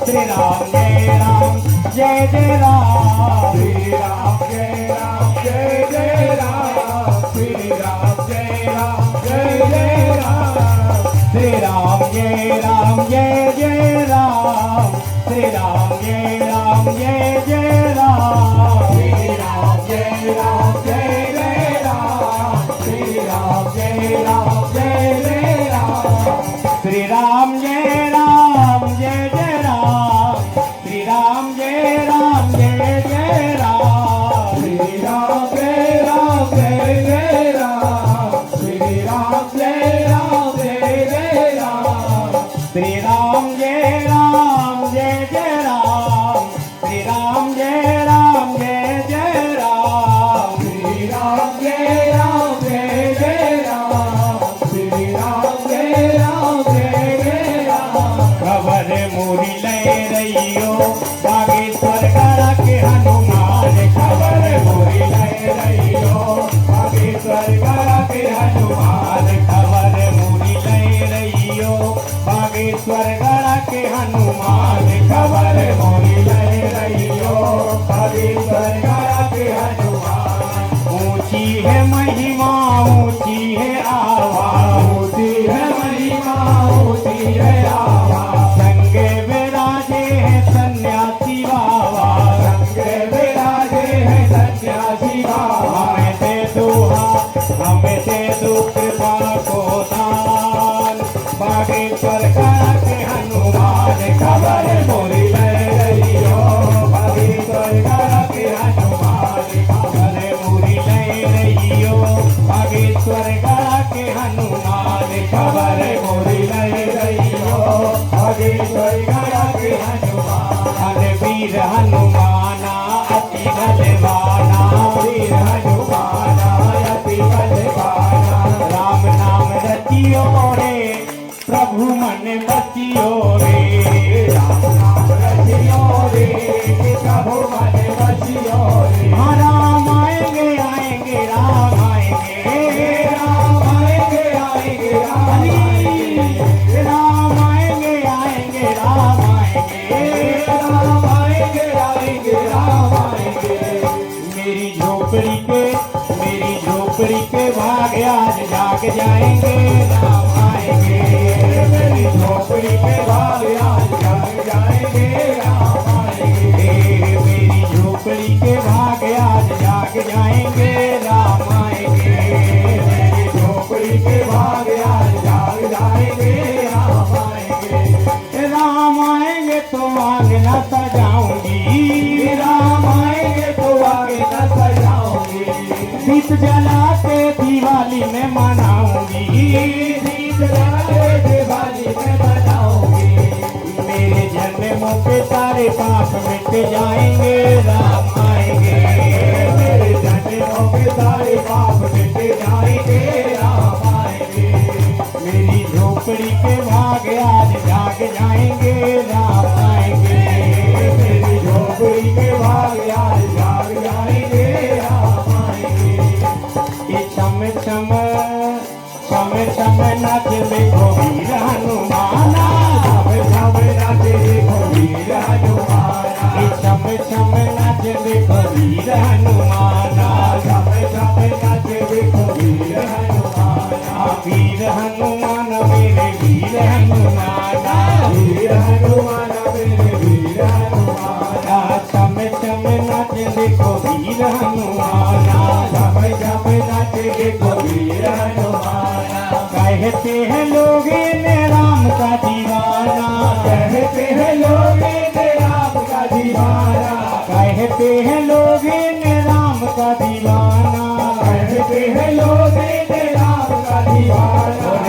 श्री राम जय जय राम श्री राम जय राम जय जय राम श्री राम जय राम जय जय राम श्री राम जय जय राम श्री राम जय जय राम श्री राम जय राम जय जय राम श्री राम जय राम जय जय राम श्री राम जय जय राम श्री राम जय जय राम श्री राम जय राम जय जय राम श्री राम जय राम जय जय राम श्री राम जय जय राम श्री राम जय जय राम श्री राम जय राम जय जय राम श्री राम जय राम जय जय राम खबर मोरी ले रहियो बागेश्वर करा के हनुमान खबर मोरी ले रहियो बागेश्वर करा के हनुमान खबर मोरी ले रहियो बागेश्वर करा के हनुमान खबर मोरी ले रहियो बागेश्वर करा के हनुमान ऊंची है महिमा ऊंची है आवाज ऊँची है महिमा ऊँची है आवाज संगे विराजे है सन्यासी बाबा संगे विराजे है सन्यासी बाबा हमें दे दो कृपा को दान बागेश्वर करा के हनुमान खबर मन खबर मोरी लय गई हो आगे कोई गया के हनुमान अरे वीर हनुमाना अति बलवाना वीर हनुमाना अति बलवाना राम नाम रचियो रे प्रभु मन बचियो रे राम नाम रचियो रे प्रभु मन बचियो रे हाँ राम आएंगे आएंगे राम आएंगे राम आएंगे आएंगे राम आएंगे राम आएंगे आएंगे राम आएंगे राम आएंगे आएंगे राम आएंगे मेरी झोपड़ी के भाग आज जाग जाएंगे राम आएंगे मेरी झोपड़ी के भाग आज जाग जाएंगे राम आएंगे मेरी झोपड़ी के भाग आज जाग जाएंगे राम आएंगे मेरी झोपड़ी के भाग आज जाग जाएंगे राम आएंगे राम आएंगे तो आंगना सजाऊंगी राम आएंगे तो आगे न सजाऊंगी दीप जला के दिवाली में मनाऊंगी दीप जलाके दिवाली में बनाऊंगी मेरे जन्मों के सारे पाप मिट जाएंगे राम आएंगे मेरे जन्मों के सारे पाप मिट जाएंगे राम आएंगे मेरी झोपड़ी के भाग आज जाग जाएंगे राम आएंगे मेरी झोपड़ी के भाग आज जाग जाएंगे राम आएंगे ये छम छम नाच देखो वीर हनुमाना झम नाचे देखो वीर हनुमाना ये छम नाच देखो वीर हनुमाना झम नाचे देखो वीर हनुमाना वीर हनुमान मेरे वीर हनुमाना वीर हनुमाना मेरे वीर हनुमाना छम नाच देखो वीर हनुमाना झम नाचे देखो वीर हनुमाना कहते हैं लोग ने राम का दीवाना कहते हैं लोग ने राम का दीवाना कहते हैं लोग ने राम का दीवाना कहते हैं लोग ने राम का दीवाना और